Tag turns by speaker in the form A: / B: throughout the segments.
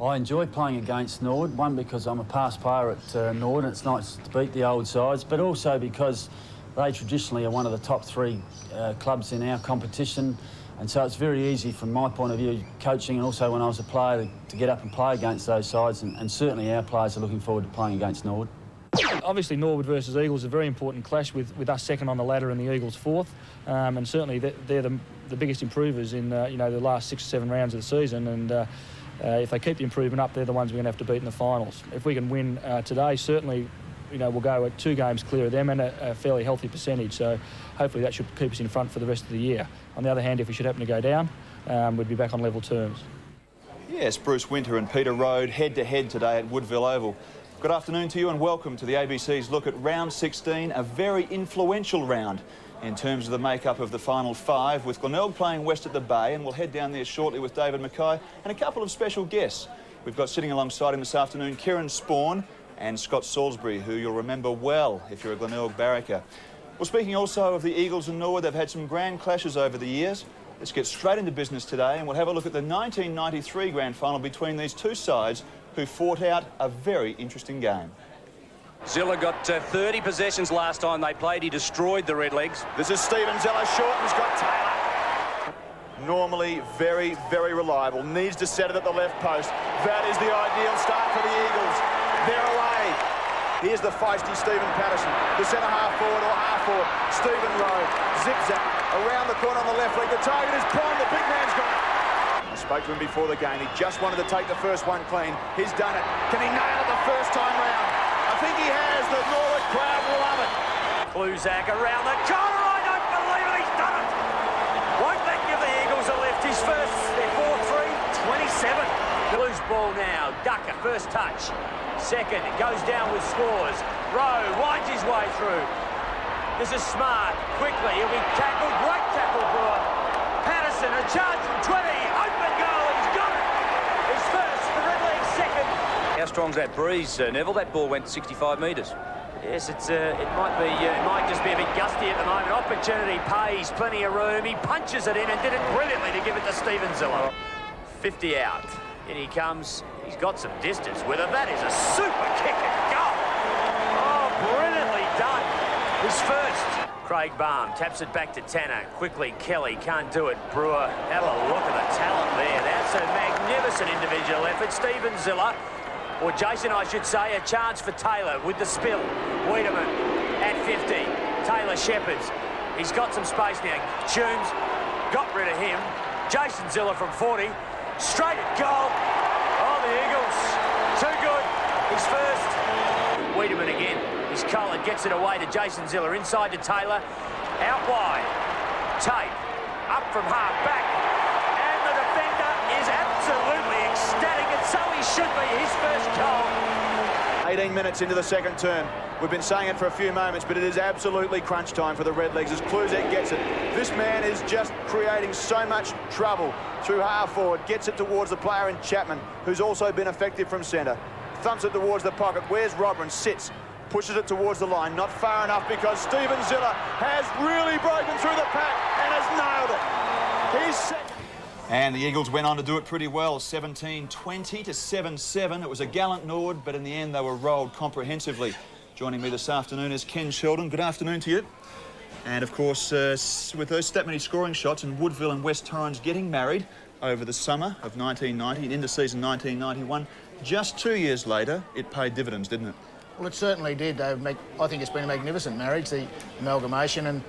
A: I enjoy playing against Norwood, one because I'm a past player at Norwood and it's nice to beat the old sides, but also because they traditionally are one of the top three clubs in our competition, and so it's very easy from my point of view, coaching and also when I was a player, to get up and play against those sides, and certainly our players are looking forward to playing against Norwood.
B: Obviously Norwood versus Eagles is a very important clash with us second on the ladder and the Eagles fourth, and certainly they're the biggest improvers in the last 6 or 7 rounds of the season, and if they keep the improvement up, they're the ones we're going to have to beat in the finals. If we can win today, certainly we'll go at 2 games clear of them and a fairly healthy percentage, so hopefully that should keep us in front for the rest of the year. On the other hand, if we should happen to go down, we'd be back on level terms.
C: Yes, Bruce Winter and Peter Rode head-to-head today at Woodville Oval. Good afternoon to you and welcome to the ABC's look at round 16, a very influential round in terms of the makeup of the final 5, with Glenelg playing west at the Bay, and we'll head down there shortly with David Mackay and a couple of special guests. We've got sitting alongside him this afternoon Kieran Spawn and Scott Salisbury, who you'll remember well if you're a Glenelg barracker. Well, speaking also of the Eagles and Norwood, they've had some grand clashes over the years. Let's get straight into business today and we'll have a look at the 1993 grand final between these two sides who fought out a very interesting game.
D: Zilla got 30 possessions last time they played. He destroyed the Redlegs.
C: This is Stephen Zilla, short and's got Taylor. Normally very, very reliable. Needs to set it at the left post. That is the ideal start for the Eagles. They're away. Here's the feisty Stephen Patterson, the centre half forward or half forward. Stephen Rowe, zigzag around the corner on the left leg. The target is prime. The big man's got it. I spoke to him before the game. He just wanted to take the first one clean. He's done it. Can he nail it the first time round? I think he has. The Norwood crowd will love it.
D: Kluzak around the corner. I don't believe it. He's done it. Won't that give the Eagles a lift? His first, they're 4-3, 27. Loose ball now. Ducker, first touch. Second, it goes down with scores. Rowe winds his way through. This is smart. Quickly, he'll be tackled. Great tackle, Brewer. Patterson, a charge from 20. Open goal. He's got it. His first, the Redlegs second. How strong's that breeze, Neville? That ball went 65 metres. Yes, it might just be a bit gusty at the moment. Opportunity pays, plenty of room. He punches it in and did it brilliantly to give it to Stephen Zilla. 50 out. In he comes. He's got some distance with him. That is a super kick and goal. Oh, brilliantly done. His first. Craig Baum taps it back to Tanner. Quickly, Kelly can't do it. Brewer, have a look at the talent there. That's a magnificent individual effort. Stephen Zilla, or Jason, I should say, a chance for Taylor with the spill. Wiedemann at 50. Taylor Shepherds. He's got some space now. Tunes got rid of him. Jason Zilla from 40. Straight at goal. Oh, the Eagles. Too good. He's first. Wiedemann again. His collar gets it away to Jason Zilla. Inside to Taylor. Out wide. Tate. Up from half back. And the defender is absolutely ecstatic. And so he should be. His first goal.
C: 18 minutes into the second term. We've been saying it for a few moments, but it is absolutely crunch time for the Redlegs as Kluzak gets it. This man is just creating so much trouble through half forward. Gets it towards the player in Chapman, who's also been effective from centre. Thumps it towards the pocket. Where's Robin? Sits. Pushes it towards the line. Not far enough because Stephen Zilla has really broken through the pack and has nailed it. He's second. And the Eagles went on to do it pretty well, 17-20 to 7-7. It was a gallant Norwood, but in the end they were rolled comprehensively. Joining me this afternoon is Ken Sheldon. Good afternoon to you. And of course, with those that many scoring shots and Woodville and West Torrens getting married over the summer of 1990 and into season 1991, just 2 years later, it paid dividends, didn't it?
E: Well, it certainly did. I think it's been a magnificent marriage, the amalgamation, and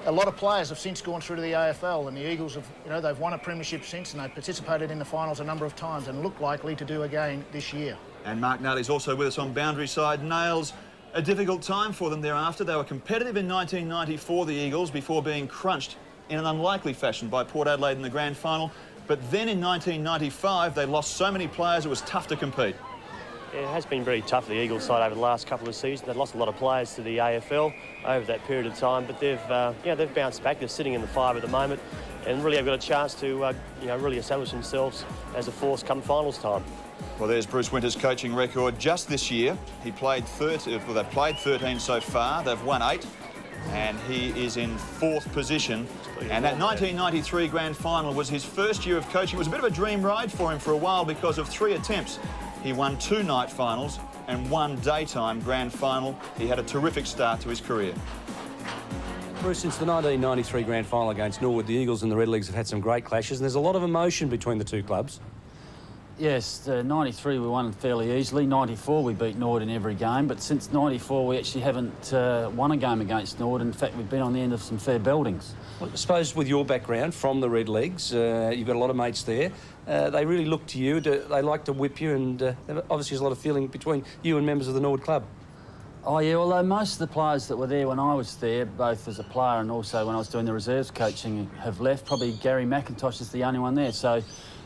E: a lot of players have since gone through to the AFL, and the Eagles have, they've won a premiership since, and they've participated in the finals a number of times and look likely to do again this year. And
C: Mark Nally's also with us on boundary side. Nails, a difficult time for them thereafter. They were competitive in 1994, the Eagles, before being crunched in an unlikely fashion by Port Adelaide in the grand final. But then in 1995, they lost so many players it was tough to compete.
F: It has been very tough for the Eagles side over the last couple of seasons. They've lost a lot of players to the AFL over that period of time, but they've bounced back. They're sitting in the 5 at the moment, and really have got a chance to really establish themselves as a force come finals time.
C: Well, there's Bruce Winter's coaching record just this year. He played 13. Well, they've played 13 so far. They've won 8. and he is in 4th position. And that 1993 grand final was his first year of coaching. It was a bit of a dream ride for him for a while because of 3 attempts. He won 2 night finals and 1 daytime grand final. He had a terrific start to his career.
G: Bruce, since the 1993 grand final against Norwood, the Eagles and the Redlegs have had some great clashes, and there's a lot of emotion between the two clubs.
A: Yes, 93 we won fairly easily. 94 we beat Norwood in every game, but since 94 we actually haven't won a game against Norwood. In fact, we've been on the end of some fair beltings.
G: Well, I suppose with your background from the Redlegs, you've got a lot of mates there. They really look to you. They like to whip you, and obviously there's a lot of feeling between you and members of the Norwood club.
A: Oh yeah, although most of the players that were there when I was there, both as a player and also when I was doing the reserves coaching, have left. Probably Gary McIntosh is the only one there. So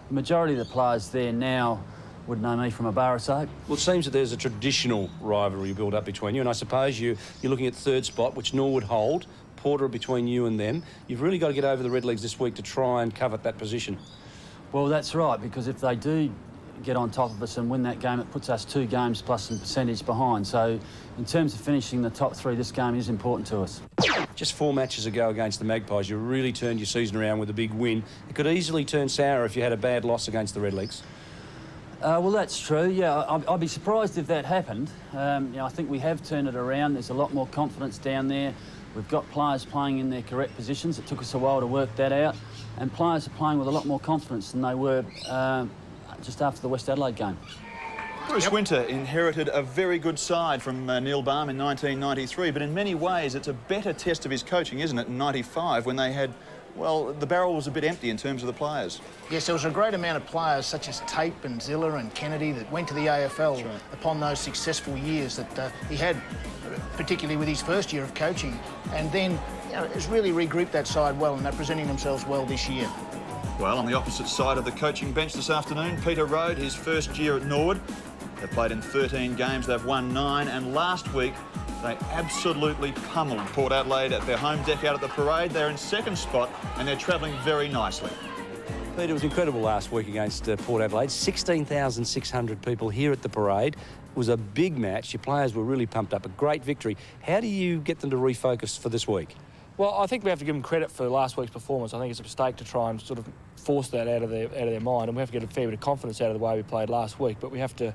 A: the majority of the players there now would know me from a bar of soap.
G: Well, it seems that there's a traditional rivalry built up between you, and I suppose you're looking at 3rd spot, which Norwood hold. Porter between you and them. You've really got to get over the Redlegs this week to try and covet that position.
A: Well, that's right, because if they do get on top of us and win that game, it puts us 2 games plus some percentage behind. So in terms of finishing the top 3, this game is important to us.
G: Just 4 matches ago against the Magpies, you really turned your season around with a big win. It could easily turn sour if you had a bad loss against the Redlegs.
A: Well, that's true. Yeah, I'd be surprised if that happened. I think we have turned it around. There's a lot more confidence down there. We've got players playing in their correct positions. It took us a while to work that out. And players are playing with a lot more confidence than they were just after the West Adelaide game.
C: Bruce Winter inherited a very good side from Neil Baum in 1993, but in many ways it's a better test of his coaching, isn't it, in 95, when they had, well, the barrel was a bit empty in terms of the players.
E: Yes, there was a great amount of players such as Tape and Ziller and Kennedy that went to the AFL upon those successful years that he had, particularly with his first year of coaching. And then, has really regrouped that side well, and they're presenting themselves well this year.
C: Well, on the opposite side of the coaching bench this afternoon, Peter Rode, his first year at Norwood. They've played in 13 games, they've won 9, and last week they absolutely pummeled Port Adelaide at their home deck out at the parade. They're in 2nd spot and they're travelling very nicely.
G: Peter, it was incredible last week against Port Adelaide. 16,600 people here at the parade. It was a big match. Your players were really pumped up. A great victory. How do you get them to refocus for this week?
B: Well, I think we have to give them credit for last week's performance. I think it's a mistake to try and sort of force that out of their mind, and we have to get a fair bit of confidence out of the way we played last week. But we have to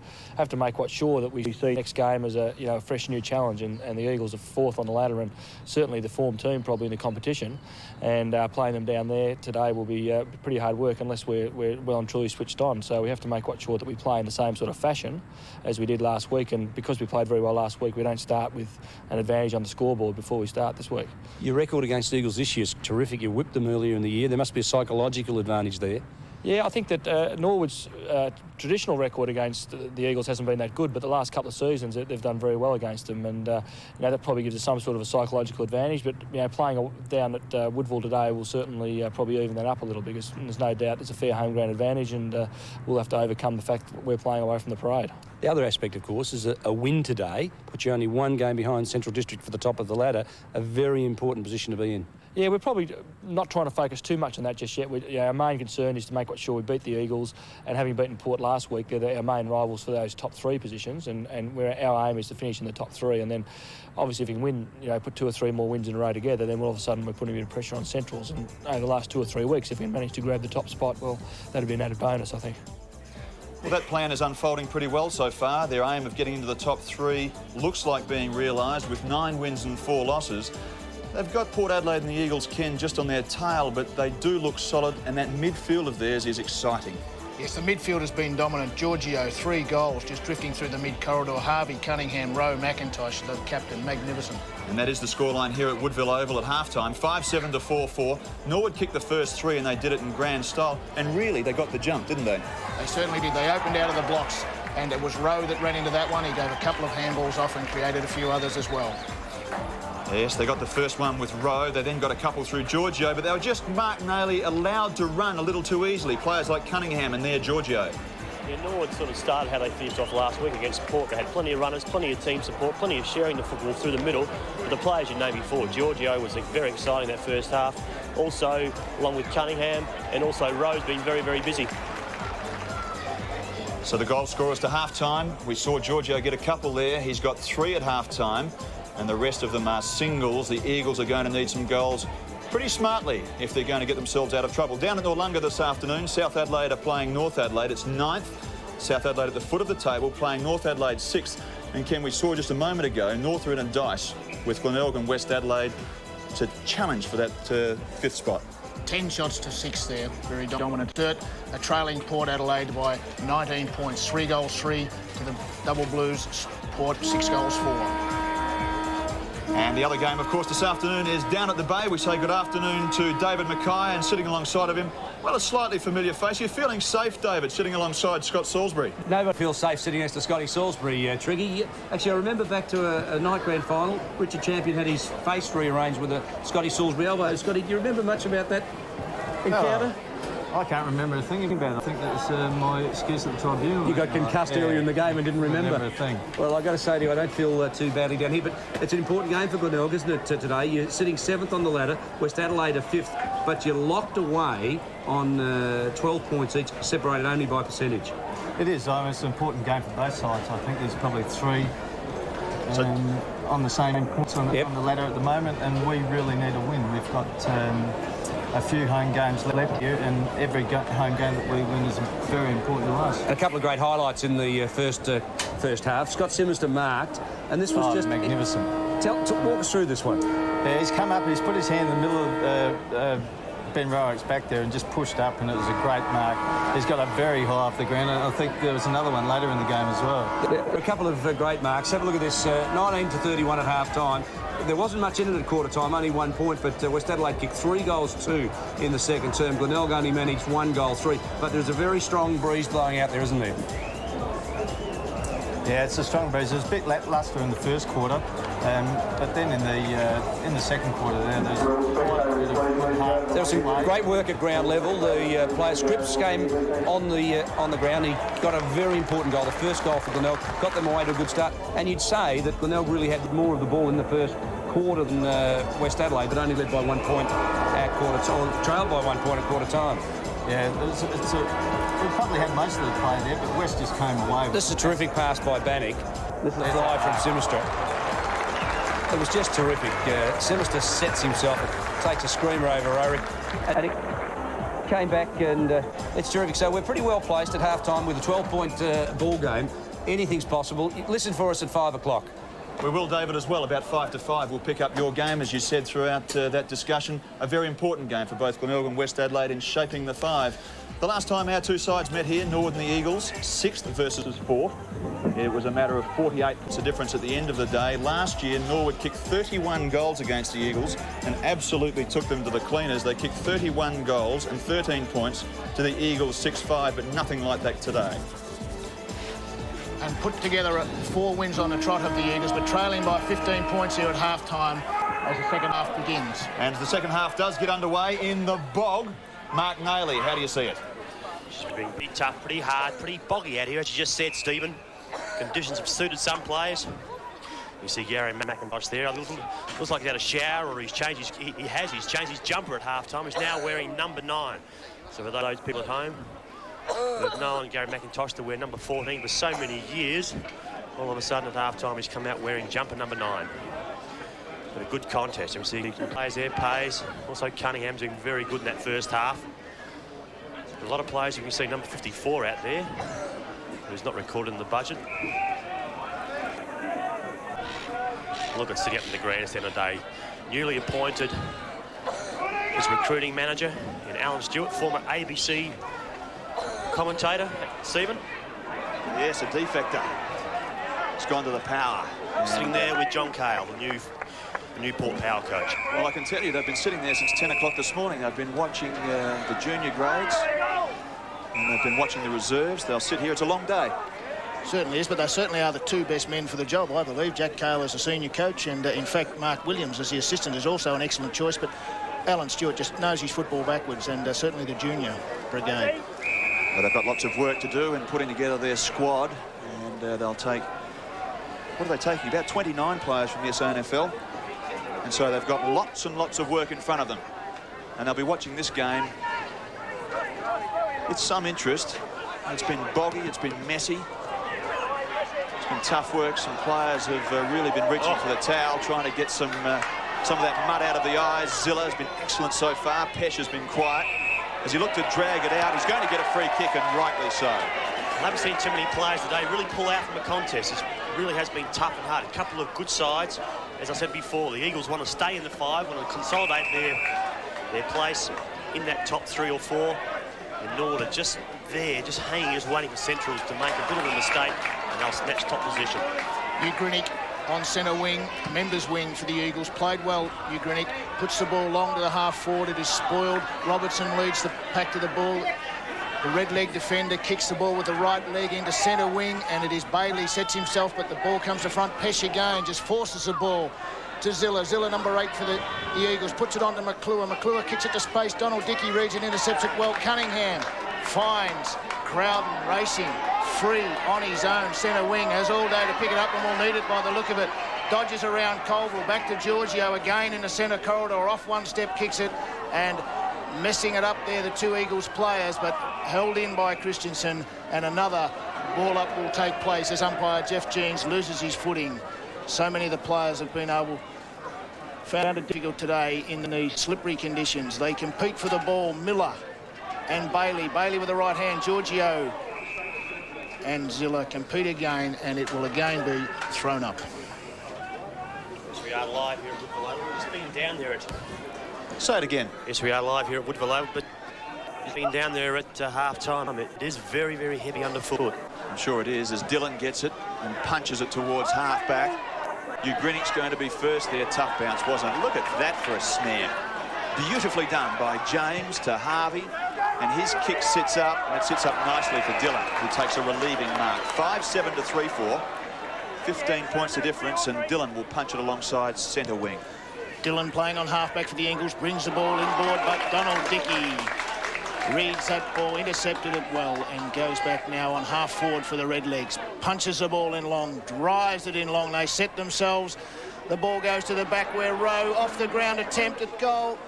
B: make quite sure that we see next game as a fresh new challenge, and the Eagles are 4th on the ladder and certainly the form team probably in the competition. And playing them down there today will be pretty hard work unless we're well and truly switched on. So we have to make quite sure that we play in the same sort of fashion as we did last week. And because we played very well last week, we don't start with an advantage on the scoreboard before we start this week.
G: Your record against the Eagles this year is terrific. You whipped them earlier in the year. There must be a psychological advantage there.
B: Yeah, I think that Norwood's traditional record against the Eagles hasn't been that good, but the last couple of seasons they've done very well against them, and that probably gives us some sort of a psychological advantage. But playing down at Woodville today will certainly probably even that up a little, because there's no doubt there's a fair home ground advantage, and we'll have to overcome the fact that we're playing away from the parade.
G: The other aspect, of course, is a win today puts you only 1 game behind Central District for the top of the ladder. A very important position to be in.
B: Yeah, we're probably not trying to focus too much on that just yet. Our main concern is to make sure we beat the Eagles, and having beaten Port last week, they're our main rivals for those top 3 positions, and our aim is to finish in the top 3, and then obviously if we can win, put 2 or 3 more wins in a row together, then all of a sudden we're putting a bit of pressure on Centrals, and over the last 2 or 3 weeks, if we manage to grab the top spot, well, that'd be an added bonus, I think.
C: Well, that plan is unfolding pretty well so far. Their aim of getting into the top 3 looks like being realised with 9 wins and 4 losses. They've got Port Adelaide and the Eagles, Ken, just on their tail, but they do look solid, and that midfield of theirs is exciting.
E: Yes, the midfield has been dominant. Giorgio, 3 goals, just drifting through the mid-corridor. Harvey, Cunningham, Rowe, McIntosh, the captain, magnificent.
C: And that is the scoreline here at Woodville Oval at half-time, 5-7 to 4-4. Norwood kicked the first 3, and they did it in grand style. And really, they got the jump, didn't they?
E: They certainly did. They opened out of the blocks, and it was Rowe that ran into that one. He gave a couple of handballs off and created a few others as well.
C: Yes, they got the first one with Rowe. They then got a couple through Giorgio, but they were just Mark Nailey allowed to run a little too easily. Players like Cunningham and there Giorgio.
F: Yeah, Norwood sort of started how they finished off last week against Port. They had plenty of runners, plenty of team support, plenty of sharing the football through the middle. But the players you know before, Giorgio was very exciting that first half. Also, along with Cunningham, and also Rowe's been very, very busy.
C: So the goal scorers to half-time. We saw Giorgio get a couple there. He's got 3 at half-time. and the rest of them are singles. The Eagles are going to need some goals pretty smartly if they're going to get themselves out of trouble. Down at Noarlunga this afternoon, South Adelaide are playing North Adelaide. It's 9th. South Adelaide at the foot of the table, playing North Adelaide 6th. And Ken, we saw just a moment ago, North are in a dice with Glenelg, West Adelaide to challenge for that 5th spot.
E: 10 shots to 6 there, very dominant. Dirt are trailing Port Adelaide by 19 points, 3 goals 3 to the Double Blues, Port 6 goals 4.
C: And the other game, of course, this afternoon is down at the Bay. We say good afternoon to David Mackay, and sitting alongside of him, well, a slightly familiar face. You're feeling safe, David, sitting alongside Scott Salisbury.
G: Nobody feels safe sitting next to Scotty Salisbury, Triggy. Actually, I remember back to a night grand final, Richard Champion had his face rearranged with a Scotty Salisbury elbow. Scotty, do you remember much about that encounter?
H: I can't remember a thing about it. I think that's my excuse at the tribunal.
G: You got concussed earlier in the game and didn't remember.
H: A thing.
G: Well, I've got to say to you, I don't feel too badly down here, but it's an important game for Glenelg, isn't it, today? You're sitting 7th on the ladder, West Adelaide are 5th, but you're locked away on 12 points each, separated only by percentage.
H: It is. I mean, it's an important game for both sides. I think there's probably 3 on the same points on the ladder at the moment, and we really need a win. We've got a few home games left here, and every home game that we win is very important to us.
G: A couple of great highlights in the first half. Scott Simister marked, and this was just
H: magnificent.
G: Walk us through this one.
H: Yeah, he's come up, he's put his hand in the middle of Ben Rowick's back there and just pushed up, and it was a great mark. He's got up very high off the ground, and I think there was another one later in the game as well.
G: A couple of great marks. Have a look at this, 19 to 31 at half-time. There wasn't much in it at quarter time, only 1 point, but West Adelaide kicked 3 goals 2 in the second term. Glenelg only managed 1 goal 3, but there's a very strong breeze blowing out there, isn't there?
H: Yeah, it's a strong breeze. It was a bit lacklustre in the first quarter, but then in the second quarter
G: there was some great work at ground level. The player Scripps came on the ground. He got a very important goal, the first goal for Glenelg, got them away to a good start. And you'd say that Glenelg really had more of the ball in the first quarter than West Adelaide, but only led by 1 point at quarter time, or trailed by 1 point at quarter time.
H: Yeah, we probably had most of the play there, but West just came away.
G: This is a terrific pass by Bannock. This is a fly from Simister. It was just terrific. Simister sets himself, takes a screamer over Rowick, and it came back, and it's terrific. So we're pretty well placed at half-time with a 12-point ball game. Anything's possible. Listen for us at 5 o'clock.
C: We will, David, as well. About 5 to 5, we'll pick up your game, as you said throughout that discussion. A very important game for both Glenelg and West Adelaide in shaping the 5. The last time our two sides met here, Norwood and the Eagles, 6th versus 4th. It was a matter of 48 points of difference at the end of the day. Last year, Norwood kicked 31 goals against the Eagles and absolutely took them to the cleaners. They kicked 31 goals and 13 points to the Eagles 6-5, but nothing like that today.
E: And put together 4 wins on the trot of the Eagles, but trailing by 15 points here at half-time as the second half begins.
C: And the second half does get underway in the bog. Mark Nayley, how do you see it?
F: It's been pretty tough, pretty hard, pretty boggy out here, as you just said, Stephen. Conditions have suited some players. You see Gary McIntosh there. Looks like he's had a shower, or he's changed he's changed his jumper at half-time. He's now wearing number 9. So for those people at home who've known Gary McIntosh to wear number 14 for so many years, all of a sudden at half-time he's come out wearing jumper number 9. But a good contest. You see players there, Pays. Also Cunningham's been very good in that first half. A lot of players. You can see number 54 out there, who's not recorded in the budget. Look at sitting up in the grandstand today. Newly appointed as recruiting manager in Alan Stewart, former ABC commentator. Stephen?
C: Yes, a defector. It's gone to the power.
F: Sitting there with John Cale, the new Port Power coach.
C: Well, I can tell you they've been sitting there since 10 o'clock this morning. They've been watching the junior grades, and they've been watching the reserves. They'll sit here. It's a long day.
E: Certainly is, but they certainly are the 2 best men for the job, I believe. Jack Cale as the senior coach, and in fact Mark Williams as the assistant is also an excellent choice, but Alan Stewart just knows his football backwards, and certainly the junior brigade.
C: But they've got lots of work to do in putting together their squad, and they'll take, what are they taking? About 29 players from the SANFL. And so they've got lots and lots of work in front of them. And they'll be watching this game with some interest. It's been boggy, it's been messy. It's been tough work. Some players have really been reaching for the towel, trying to get some of that mud out of the eyes. Zilla has been excellent so far. Pesh has been quiet. As he looked to drag it out, he's going to get a free kick, and rightly so.
F: I haven't seen too many players today really pull out from a contest. It really has been tough and hard. A couple of good sides. As I said before, the Eagles want to stay in the 5, want to consolidate their place in that top 3 or 4. And Norwood are just there, just hanging, just waiting for Centrals to make a bit of a mistake, and they'll snatch top position.
E: Ugrinic on centre wing, members wing for the Eagles. Played well, Ugrinic. Puts the ball long to the half forward. It is spoiled. Robertson leads the pack to the ball. The red leg defender kicks the ball with the right leg into centre wing, and it is Bailey sets himself, but the ball comes to front. Pesh again just forces the ball to Zilla. Zilla, number 8 for the Eagles, puts it on to McClure. McClure kicks it to space. Donald Dickey reads it, intercepts it well. Cunningham finds Crowden racing free on his own. Centre wing has all day to pick it up and will need it by the look of it. Dodges around Colville, back to Giorgio again in the centre corridor. Off one step, kicks it, and messing it up there, the 2 Eagles players, but held in by Christensen, and another ball up will take place as umpire Jeff Jeans loses his footing. So many of the players have been found it difficult today in the slippery conditions. They compete for the ball. Miller and Bailey. Bailey with the right hand. Giorgio and Zilla compete again, and it will again be thrown up.
F: Yes, we are live here at Woodville Oval. It's been down there at...
C: Say it again.
F: Yes, we are live here at Woodville Oval, but it's been down there at half-time. It is very, very heavy underfoot.
C: I'm sure it is, as Dillon gets it and punches it towards half-back. Ugrinic's going to be first there. Tough bounce, wasn't it? Look at that for a snare. Beautifully done by James to Harvey, and his kick sits up, and it sits up nicely for Dillon, who takes a relieving mark. 5-7 to 3-4. 15 points of difference, and Dillon will punch it alongside centre wing.
E: Dillon playing on half-back for the Eagles, brings the ball inboard, but Donald Dickey reads that ball, intercepted it well, and goes back now on half-forward for the Redlegs. Punches the ball in long, drives it in long. They set themselves. The ball goes to the back where Rowe, off the ground, attempt at goal.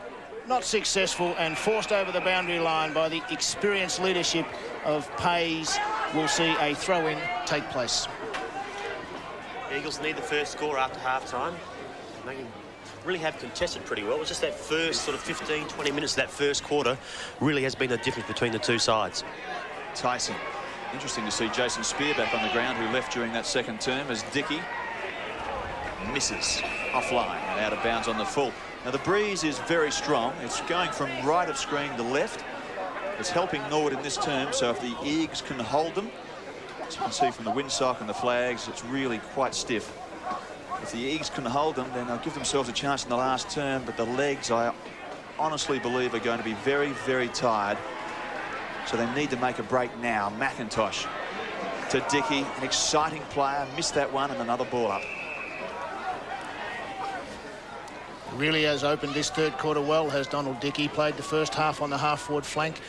E: Not successful, and forced over the boundary line by the experienced leadership of Pays. We'll see a throw-in take place.
F: The Eagles need the first score after half-time. They can really have contested pretty well. It was just that first sort of 15, 20 minutes of that first quarter really has been the difference between the 2 sides.
C: Tyson. Interesting to see Jason Spear back on the ground, who left during that second term, as Dickey misses offline and out of bounds on the full. Now, the breeze is very strong. It's going from right of screen to left. It's helping Norwood in this term, so if the Eagles can hold them, as you can see from the windsock and the flags, it's really quite stiff. If the Eagles can hold them, then they'll give themselves a chance in the last term, but the legs, I honestly believe, are going to be very, very tired. So they need to make a break now. McIntosh to Dickey, an exciting player, missed that one, and another ball up.
E: Really has opened this third quarter well, has Donald Dickey. Played the first half on the half-forward flank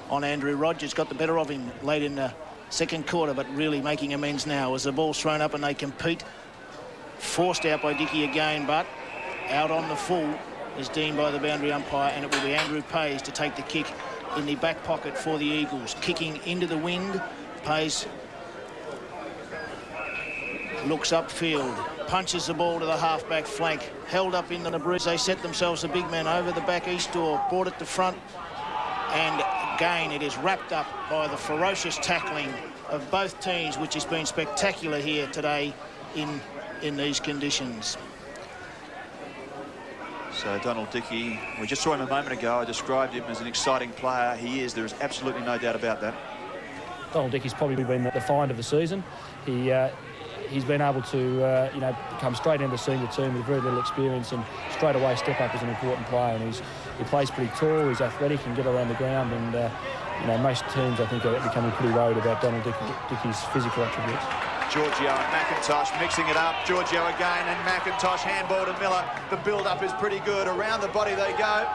E: on Andrew Rogers. Got the better of him late in the second quarter, but really making amends now as the ball's thrown up and they compete. Forced out by Dickey again, but out on the full is deemed by the boundary umpire, and it will be Andrew Pays to take the kick in the back pocket for the Eagles. Kicking into the wind. Pays looks upfield, punches the ball to the half-back flank, held up into the breeze. They set themselves a big man over the back east door, brought it to front, and again it is wrapped up by the ferocious tackling of both teams, which has been spectacular here today in these conditions.
C: So Donald Dickey, we just saw him a moment ago. I described him as an exciting player. He is. There is absolutely no doubt about that.
B: Donald Dickey's probably been the find of the season. He's been able to, come straight into the senior team with very little experience and straight away step up as an important player. And he plays pretty tall, he's athletic, can get around the ground, and most teams, I think, are becoming pretty worried about Donald Dickey's physical attributes.
C: Giorgio and McIntosh mixing it up. Giorgio again, and McIntosh handball to Miller. The build-up is pretty good. Around the body they go.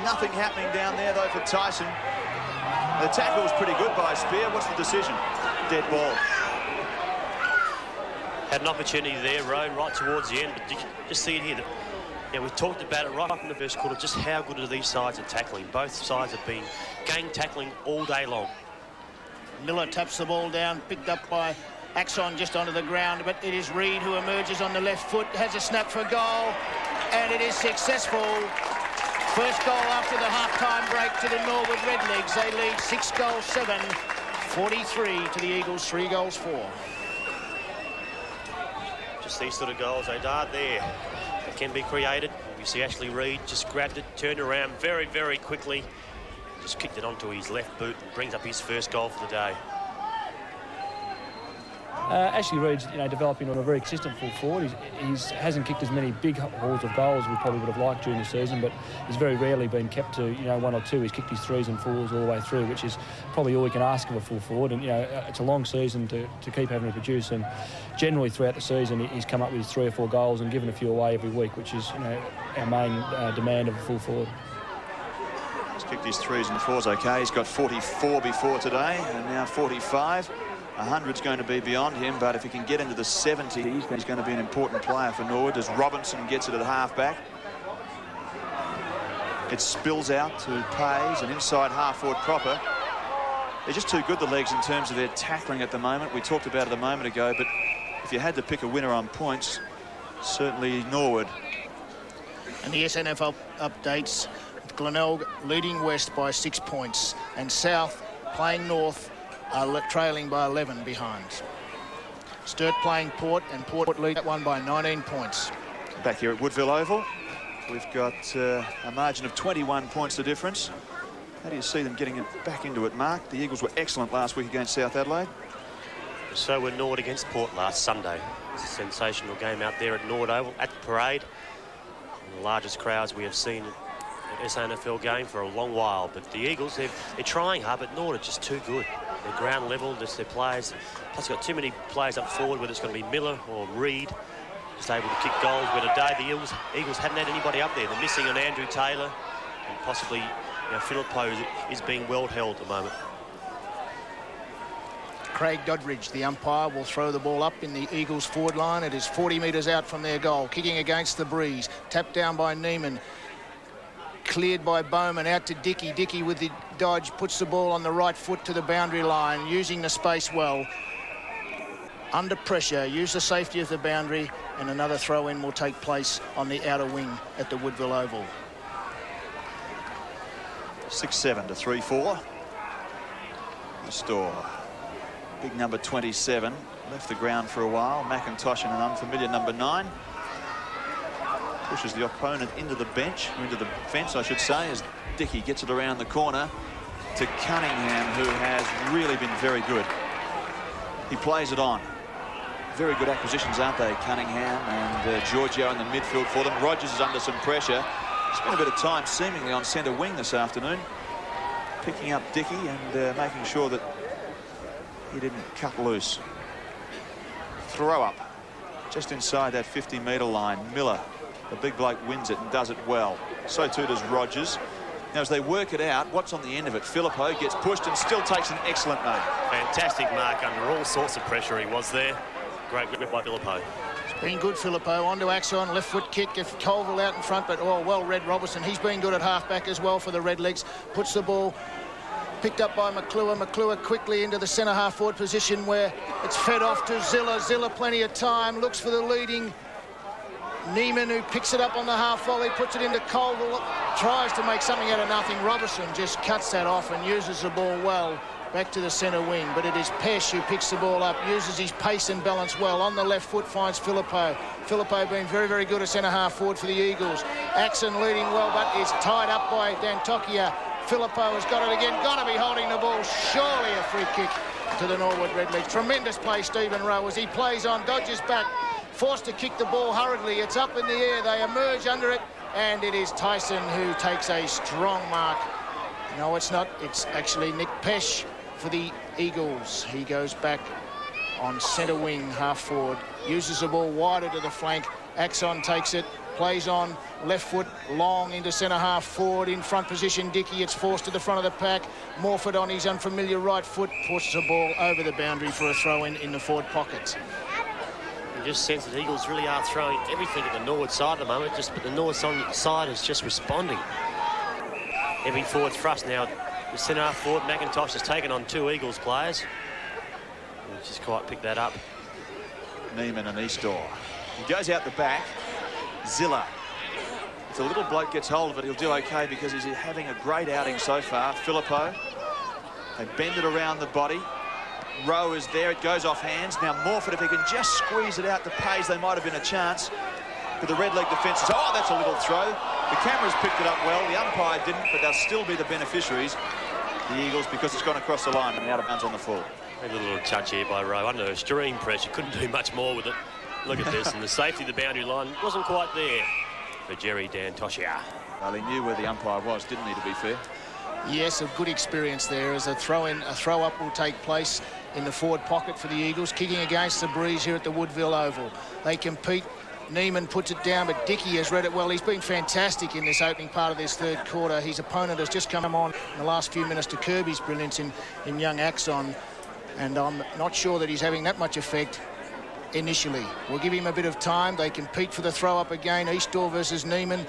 C: Nothing happening down there, though, for Tyson. The tackle was pretty good by Spear. What's the decision? Dead ball.
F: Had an opportunity there, Rowe, right towards the end, but you can just see it here. We talked about it right up in the first quarter, just how good are these sides at tackling. Both sides have been gang tackling all day long.
E: Miller taps the ball down, picked up by Axon just onto the ground, but it is Reid who emerges on the left foot, has a snap for goal, and it is successful. First goal after the half-time break to the Norwood Redlegs. They lead 6-7, 43 to the Eagles, 3-4.
F: Just these sort of goals, they are there. They can be created. You see Ashley Reid just grabbed it, turned around very, very quickly. Just kicked it onto his left boot and brings up his first goal for the day.
B: Ashley Reid's, developing on a very consistent full forward. He hasn't kicked as many big hauls of goals as we probably would have liked during the season, but he's very rarely been kept to, one or two. He's kicked his threes and fours all the way through, which is probably all we can ask of a full forward. And, it's a long season to keep having to produce. And generally throughout the season, he's come up with 3 or 4 goals and given a few away every week, which is, our main demand of a full forward.
C: He's kicked his threes and fours okay. He's got 44 before today and now 45. 100's going to be beyond him, but if he can get into the 70s, he's going to be an important player for Norwood as Robinson gets it at half-back. It spills out to Pays, an inside half-forward proper. They're just too good, the legs, in terms of their tackling at the moment. We talked about it a moment ago, but if you had to pick a winner on points, certainly Norwood.
E: And the SNFL updates, Glenelg leading west by 6 points, and South playing north are trailing by 11 behind. Sturt playing Port, and Port lead that one by 19 points.
C: Back here at Woodville Oval, we've got a margin of 21 points the difference. How do you see them getting it back into it, Mark? The Eagles were excellent last week against South Adelaide.
F: So were Norwood against Port last Sunday. It's a sensational game out there at Norwood Oval at the parade. One of the largest crowds we have seen at SANFL game for a long while. But the Eagles, they're trying hard, but Norwood are just too good. Their ground level, just their players. Plus, got too many players up forward, whether it's going to be Miller or Reid, just able to kick goals. Where today the Eagles hadn't had anybody up there. They're missing an Andrew Taylor, and possibly Philippo is being well held at the moment.
E: Craig Doddridge, the umpire, will throw the ball up in the Eagles forward line. It is 40 metres out from their goal, kicking against the breeze. Tapped down by Neiman. Cleared by Bowman, out to Dickey. Dickey with the dodge puts the ball on the right foot to the boundary line, using the space well. Under pressure, use the safety of the boundary, and another throw-in will take place on the outer wing at the Woodville Oval.
C: 6-7 to 3-4. Restore. Big number 27 left the ground for a while. McIntosh and an unfamiliar number 9. Pushes the opponent into the bench, or into the fence, I should say, as Dickey gets it around the corner to Cunningham, who has really been very good. He plays it on. Very good acquisitions, aren't they, Cunningham and Giorgio in the midfield for them. Rogers is under some pressure. Spent a bit of time seemingly on centre wing this afternoon, picking up Dickey and making sure that he didn't cut loose. Throw up just inside that 50-metre line. Miller, the big bloke, wins it and does it well. So too does Rogers. Now, as they work it out, what's on the end of it? Philippo gets pushed and still takes an excellent mark.
F: Fantastic mark under all sorts of pressure he was there. Great grip by Philippo.
E: It's been good, Philippo. On to Axon, left foot kick. If Colville out in front, but well read Robertson. He's been good at half-back as well for the Redlegs. Puts the ball picked up by McClure. McClure quickly into the centre half-forward position where it's fed off to Zilla. Zilla plenty of time, looks for the leading Neiman, who picks it up on the half volley, puts it into Colville, tries to make something out of nothing. Robertson just cuts that off and uses the ball well back to the centre wing, but it is Pesh who picks the ball up, uses his pace and balance well. On the left foot finds Philippo. Philippo being very, very good at centre half forward for the Eagles. Axon leading well, but is tied up by Dantokia. Philippo has got it again, got to be holding the ball. Surely a free kick to the Norwood Redlegs. Tremendous play, Stephen Rowe, as he plays on, dodges back, forced to kick the ball hurriedly. It's up in the air, they emerge under it, and it is Tyson who takes a strong mark. No, it's not. It's actually Nick Pesh for the Eagles. He goes back on centre wing, half forward, uses the ball wider to the flank. Axon takes it, plays on, left foot long into centre half forward, in front position Dickey. It's forced to the front of the pack. Morford on his unfamiliar right foot puts the ball over the boundary for a throw in the forward pocket.
F: You just sense that Eagles really are throwing everything at the Norwood side at the moment, but the Norwood side is just responding. Heavy forward thrust now. The centre half forward, McIntosh has taken on 2 Eagles players. Just quite picked that up.
C: Neiman and Eastdor. He goes out the back. Zilla. If the little bloke gets hold of it, he'll do okay because he's having a great outing so far. Filippo. They bend it around the body. Rowe is there. It goes off hands. Now Morford, if he can just squeeze it out to Pays, they might have been a chance. But the red leg defence is, oh, that's a little throw. The cameras picked it up well. The umpire didn't, but they'll still be the beneficiaries, the Eagles, because it's gone across the line and out of bounds on the full.
F: A little touch here by Rowe. Under extreme pressure. Couldn't do much more with it. Look at this. And the safety of the boundary line wasn't quite there for Jerry D'Antosia.
C: Well, he knew where the umpire was, didn't he, to be fair?
E: Yes, a good experience there as a throw-up will take place in the forward pocket for the Eagles, kicking against the breeze here at the Woodville Oval. They compete. Neiman puts it down, but Dickey has read it well. He's been fantastic in this opening part of this third quarter. His opponent has just come on in the last few minutes to curb his brilliance in young Axon, and I'm not sure that he's having that much effect initially. We'll give him a bit of time. They compete for the throw-up again, Eastdor versus Neiman,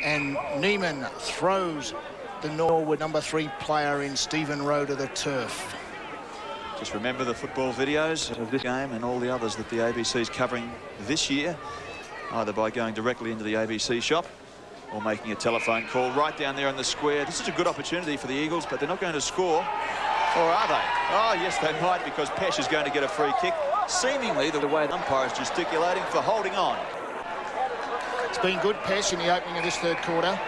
E: and Neiman throws the Norwood number 3 player in Stephen Rowe to the turf.
C: Just remember the football videos of this game and all the others that the ABC's covering this year, either by going directly into the ABC shop or making a telephone call right down there in the square. This is a good opportunity for the Eagles, but they're not going to score. Or are they? Oh, yes, they might, because Pesh is going to get a free kick. Seemingly the way the umpire is gesticulating for holding on.
E: It's been good, Pesh, in the opening of this third quarter.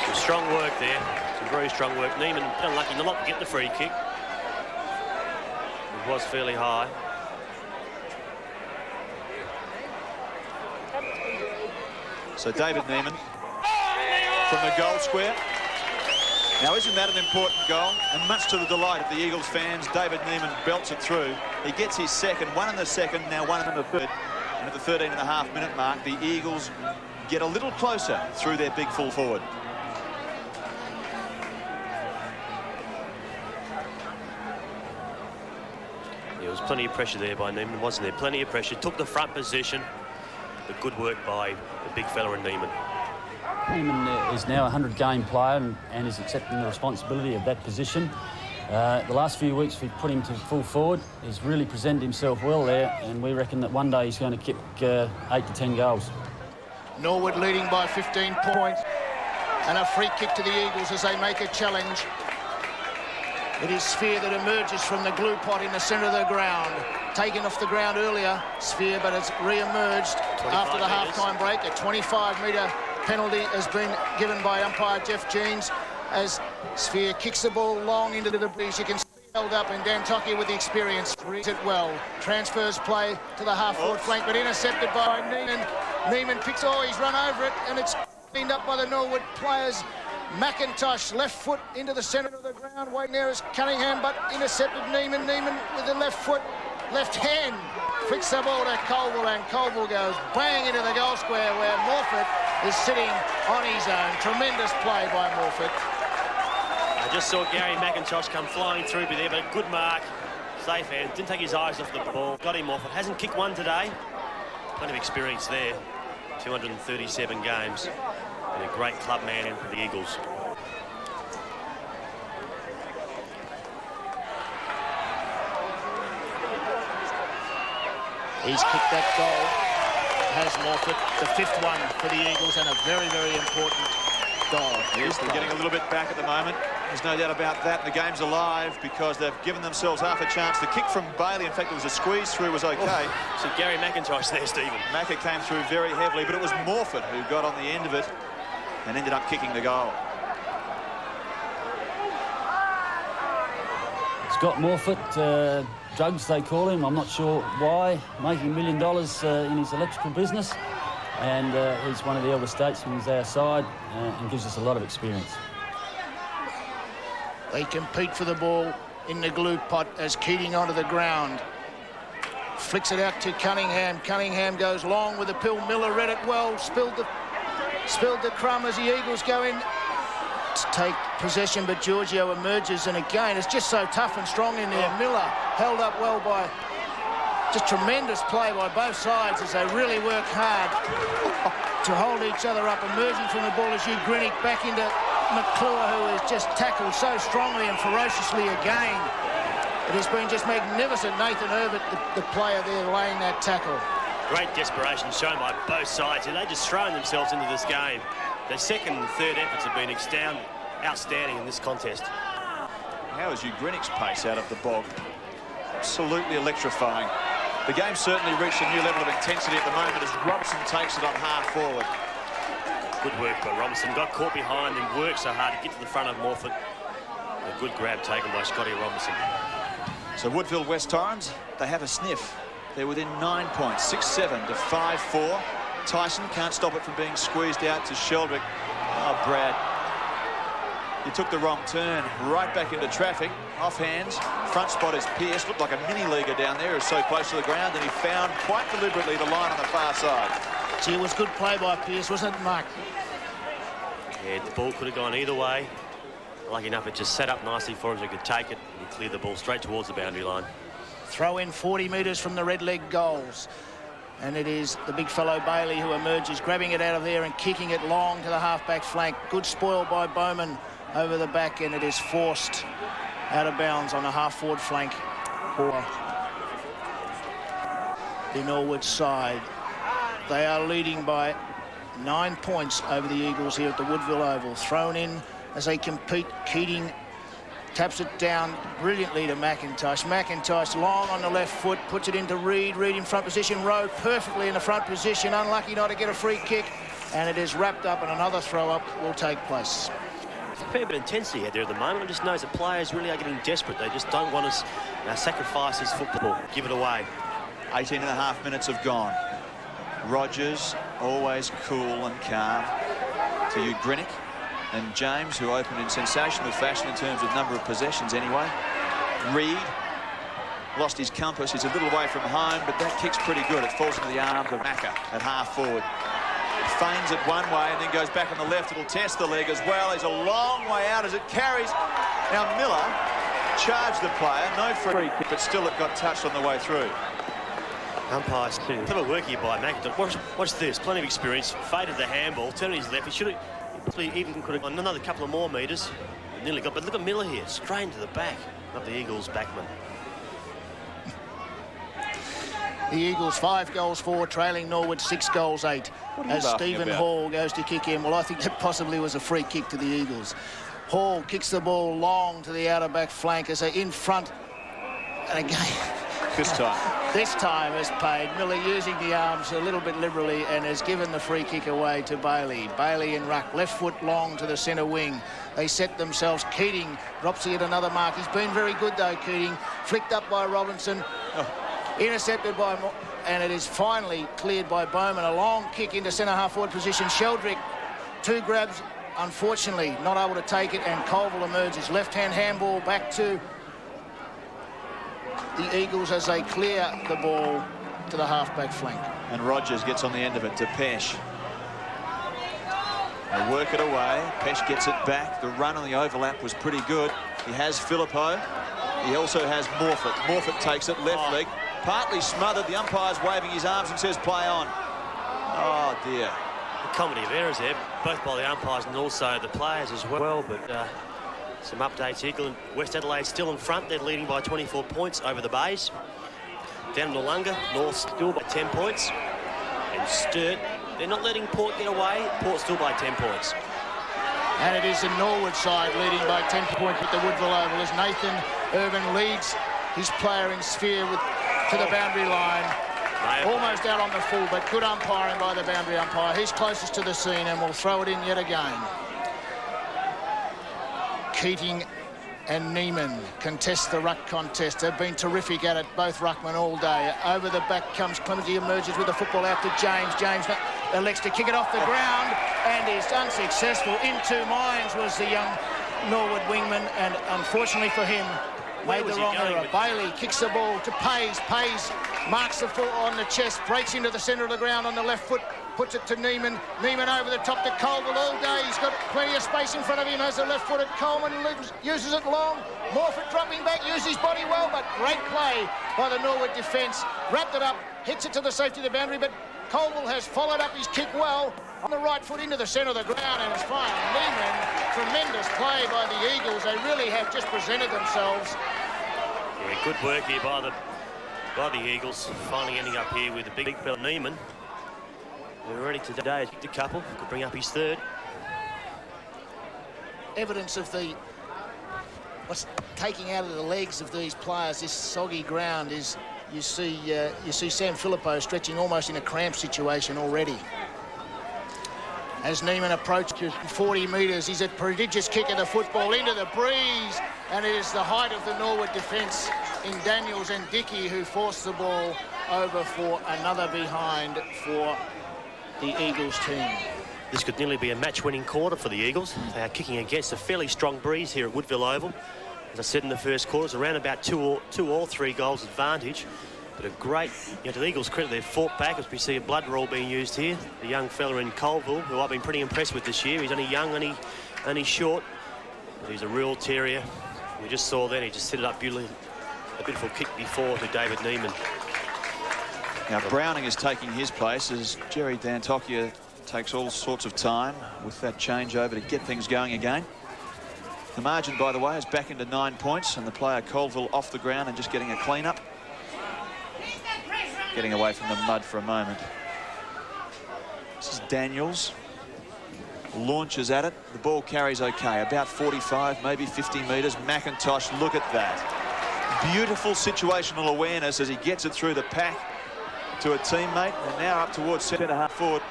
F: Some strong work there. Some very strong work. Neiman unlucky not to get the free kick. It was fairly high.
C: So David Neiman from the goal square. Now, isn't that an important goal? And much to the delight of the Eagles fans, David Neiman belts it through. He gets his second, one in the second, now one in the third. And at the 13.5-minute mark, the Eagles get a little closer through their big full forward.
F: There was plenty of pressure there by Neiman, wasn't there? Plenty of pressure. Took the front position, but good work by the big fella in Neiman.
A: Neiman is now a 100-game player and is accepting the responsibility of that position. The last few weeks we've put him to full forward. He's really presented himself well there, and we reckon that one day he's going to kick 8 to 10 goals.
E: Norwood leading by 15 points, and a free kick to the Eagles as they make a challenge. It is Sphere that emerges from the glue pot in the centre of the ground. Taken off the ground earlier, Sphere, but has re-emerged after the half-time break. A 25-metre penalty has been given by umpire Jeff Jeans as Sphere kicks the ball long into the breeze. You can see held up, and D'Antosia with the experience reads it well. Transfers play to the half-forward flank, but intercepted by Neiman. Neiman picks, he's run over it, and it's cleaned up by the Norwood players. McIntosh, left foot into the centre of the ground. Waiting there is Cunningham, but intercepted Neiman. Neiman with the left foot, left hand, flicks the ball to Colville, and Colville goes bang into the goal square where Morford is sitting on his own. Tremendous play by Morford.
F: I just saw Gary McIntosh come flying through there, but a good mark. Safe hand, didn't take his eyes off the ball. Got him off it. Hasn't kicked one today. Plenty of experience there. 237 games. And a great club man for the Eagles.
E: He's kicked that goal, has Morford, the 5th one for the Eagles, and a very, very important goal.
C: Yes, they're getting a little bit back at the moment. There's no doubt about that. The game's alive because they've given themselves half a chance. The kick from Bailey, in fact, it was a squeeze through, was okay.
F: So Gary McIntosh there, Stephen.
C: Macca came through very heavily, but it was Morford who got on the end of it and ended up kicking the goal.
A: Scott Morford, drugs they call him, I'm not sure why, making $1 million in his electrical business, and he's one of the elder statesmen our side and gives us a lot of experience.
E: They compete for the ball in the glue pot as Keating onto the ground. Flicks it out to Cunningham. Cunningham goes long with the pill. Miller read it well, spilled the crumb as the Eagles go in to take possession, but Giorgio emerges, and again it's just so tough and strong in there. Miller held up well by just tremendous play by both sides as they really work hard to hold each other up. Emerging from the ball is Hugh Grinick back into McClure, who has just tackled so strongly and ferociously again. It has been just magnificent. Nathan Herbert, the player there, laying that tackle.
F: Great desperation shown by both sides. They're just throwing themselves into this game. Their second and third efforts have been outstanding in this contest.
C: How is Ugrinnick's pace out of the bog? Absolutely electrifying. The game certainly reached a new level of intensity at the moment as Robson takes it on half forward.
F: Good work by Robinson. Got caught behind and worked so hard to get to the front of Morford. A good grab taken by Scotty Robinson.
C: So Woodville West Torrens, they have a sniff. They're within 9 points, 6-7 to 5-4. Tyson can't stop it from being squeezed out to Sheldrick. Oh, Brad. He took the wrong turn, right back into traffic. Off hands, front spot is Pearce. Looked like a mini-leaguer down there, is so close to the ground, and he found quite deliberately the line on the far side.
E: Gee, it was good play by Pearce, wasn't it, Mark?
F: Yeah, the ball could have gone either way. Lucky enough, it just set up nicely for him so he could take it and clear the ball straight towards the boundary line.
E: Throw in 40 metres from the red leg goals. And it is the big fellow Bailey who emerges, grabbing it out of there and kicking it long to the half-back flank. Good spoil by Bowman over the back, and it is forced out of bounds on the half-forward flank for the Norwood side. They are leading by 9 points over the Eagles here at the Woodville Oval. Thrown in as they compete. Keating taps it down brilliantly to McIntosh. McIntosh long on the left foot, puts it into Reid. Reid in front position. Rowe perfectly in the front position. Unlucky not to get a free kick. And it is wrapped up, and another throw-up will take place.
F: There's a fair bit of intensity out there at the moment. I just know that players really are getting desperate. They just don't want to sacrifice this football, give it away.
C: 18.5 minutes have gone. Rogers, always cool and calm, to Ugrinnick. And James, who opened in sensational fashion in terms of number of possessions anyway. Reid lost his compass. He's a little away from home, but that kick's pretty good. It falls into the arms of Macca at half forward. Feigns it one way and then goes back on the left. It'll test the leg as well. He's a long way out as it carries. Now Miller charged the player. No free kick, but still it got touched on the way through.
F: Umpires, clever work here by McIntosh. Watch this, plenty of experience. Faded the handball, turned his left. He should have even could have gone another couple of more metres. Nearly got, but look at Miller here, straight to the back of the Eagles backman.
E: The Eagles 5 goals 4, trailing Norwood 6 goals 8. As Stephen Hall goes to kick in. Well, I think that possibly was a free kick to the Eagles. Hall kicks the ball long to the outer back flank as they're in front. And again, this time has paid. Miller using the arms a little bit liberally and has given the free kick away to Bailey. Bailey in ruck, left foot long to the centre wing. They set themselves. Keating drops it another mark. He's been very good though, Keating. Flicked up by Robinson. Intercepted by, and it is finally cleared by Bowman. A long kick into centre half forward position. Sheldrick, 2 grabs, unfortunately not able to take it, and Colville emerges. Left-hand handball back to the Eagles as they clear the ball to the half-back flank.
C: And Rogers gets on the end of it to Pesh. They work it away. Pesh gets it back. The run on the overlap was pretty good. He has Phillippo. He also has Morford. Morford takes it left leg. Partly smothered. The umpire's waving his arms and says play on. Oh dear.
F: A comedy of errors there, both by the umpires and also the players as well. But some updates here. West Adelaide still in front. They're leading by 24 points over the Bays. Down in Noongar, North still by 10 points. And Sturt, they're not letting Port get away. Port still by 10 points.
E: And it is the Norwood side leading by 10 points with the Woodville Oval as Nathan Irvin leads his player in sphere to the boundary line. Almost out on the full, but good umpiring by the boundary umpire. He's closest to the scene and will throw it in yet again. Keating and Neiman contest the ruck contest. They've been terrific at it, both ruckmen all day. Over the back comes Clemency, emerges with the football out to James. James elects to kick it off the ground and is unsuccessful. In 2 minds was the young Norwood wingman, and unfortunately for him, made the wrong error. Bailey kicks the ball to Pays. Pays marks the foot on the chest, breaks into the centre of the ground on the left foot, puts it to Neiman. Neiman over the top to Colville all day. He's got plenty of space in front of him as the left-footed Coleman uses it long. Morford dropping back, uses his body well, but great play by the Norwood defence. Wrapped it up, hits it to the safety of the boundary, but Colville has followed up his kick well on the right foot into the centre of the ground, and it's fine. Neiman, tremendous play by the Eagles. They really have just presented themselves.
F: Yeah, good work here by the Eagles, finally ending up here with a big fella Neiman. We're ready today. He's picked a couple, could bring up his third.
E: Evidence of what's taking out of the legs of these players, this soggy ground, is you see Sam Filippo stretching almost in a cramp situation already. As Neiman approaches 40 metres, he's a prodigious kick of the football into the breeze, and it is the height of the Norwood defence in Daniels and Dickey who force the ball over for another behind for the Eagles team.
F: This could nearly be a match-winning quarter for the Eagles. They are kicking against a fairly strong breeze here at Woodville Oval. As I said in the first quarter, it's around about two or three goals advantage. But a great, to the Eagles' credit, they've fought back as we see a blood roll being used here. The young fella in Colville, who I've been pretty impressed with this year. He's only young, only short, but he's a real terrier. We just saw then he just set it up beautifully. A beautiful kick before to David Neiman.
C: Now Browning is taking his place as Jerry Dantokia takes all sorts of time with that changeover to get things going again. The margin, by the way, is back into 9 points, and the player Colville off the ground and just getting a clean-up. Getting away from the mud for a moment. This is Daniels. Launches at it. The ball carries okay. About 45, maybe 50 metres. McIntosh, look at that. Beautiful situational awareness as he gets it through the pack to a teammate. And now up towards centre-half forward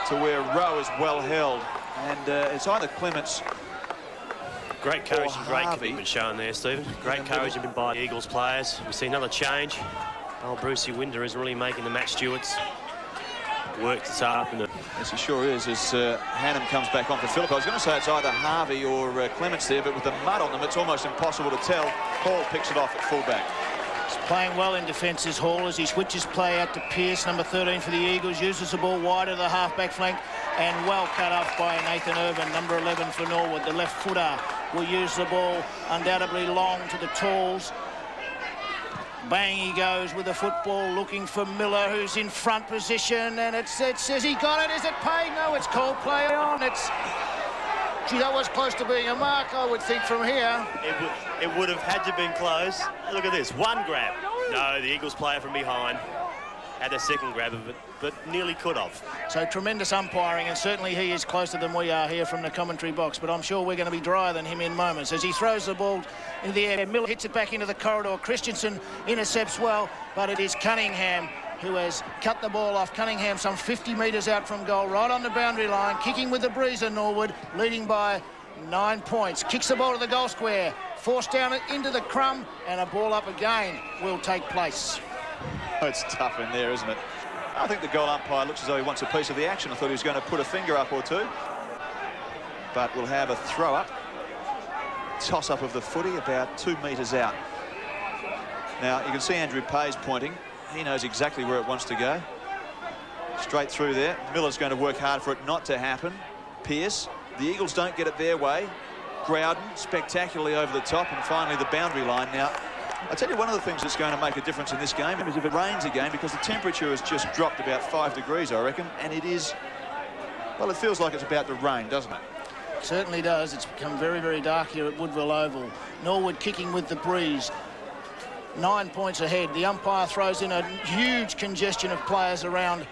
C: to where Rowe is well held. And it's either Clements.
F: Great courage and great commitment shown there, Stephen. Great courage by the Eagles players. We see another change. Old Brucey Winder is really making the match stewards work this up.
C: Yes, he sure is, as Hannum comes back on for Phillip. I was going to say it's either Harvey or Clements there, but with the mud on them, it's almost impossible to tell. Hall picks it off at fullback.
E: He's playing well in defence is Hall as he switches play out to Pearce, number 13 for the Eagles, uses the ball wide of the half-back flank and well cut off by Nathan Irvin, number 11 for Norwood. The left footer will use the ball undoubtedly long to the talls. Bang he goes with the football, looking for Miller, who's in front position, and it says he got it. Is it paid? No, it's called play on. Gee, that was close to being a mark, I would think, from here.
F: It would have had to been close. Look at this, one grab. No, the Eagles player from behind had a second grab of it, but nearly could have.
E: So tremendous umpiring, and certainly he is closer than we are here from the commentary box, but I'm sure we're going to be drier than him in moments. As he throws the ball in the air, Miller hits it back into the corridor. Christensen intercepts well, but it is Cunningham who has cut the ball off. Cunningham some 50 metres out from goal, right on the boundary line, kicking with the breeze in Norwood, leading by 9 points. Kicks the ball to the goal square, forced down it into the crumb, and a ball up again will take place.
C: Oh, it's tough in there, isn't it? I think the goal umpire looks as though he wants a piece of the action. I thought he was going to put a finger up or two. But we'll have a throw-up. Toss-up of the footy about 2 metres out. Now, you can see Andrew Pay's pointing. He knows exactly where it wants to go. Straight through there. Miller's going to work hard for it not to happen. Pearce. The Eagles don't get it their way. Growden spectacularly over the top, and finally the boundary line. Now, I tell you, one of the things that's going to make a difference in this game is if it rains again, because the temperature has just dropped about 5 degrees, I reckon, and it is, well, it feels like it's about to rain, doesn't it?
E: It certainly does. It's become very, very dark here at Woodville Oval. Norwood kicking with the breeze. 9 points ahead. The umpire throws in a huge congestion of players around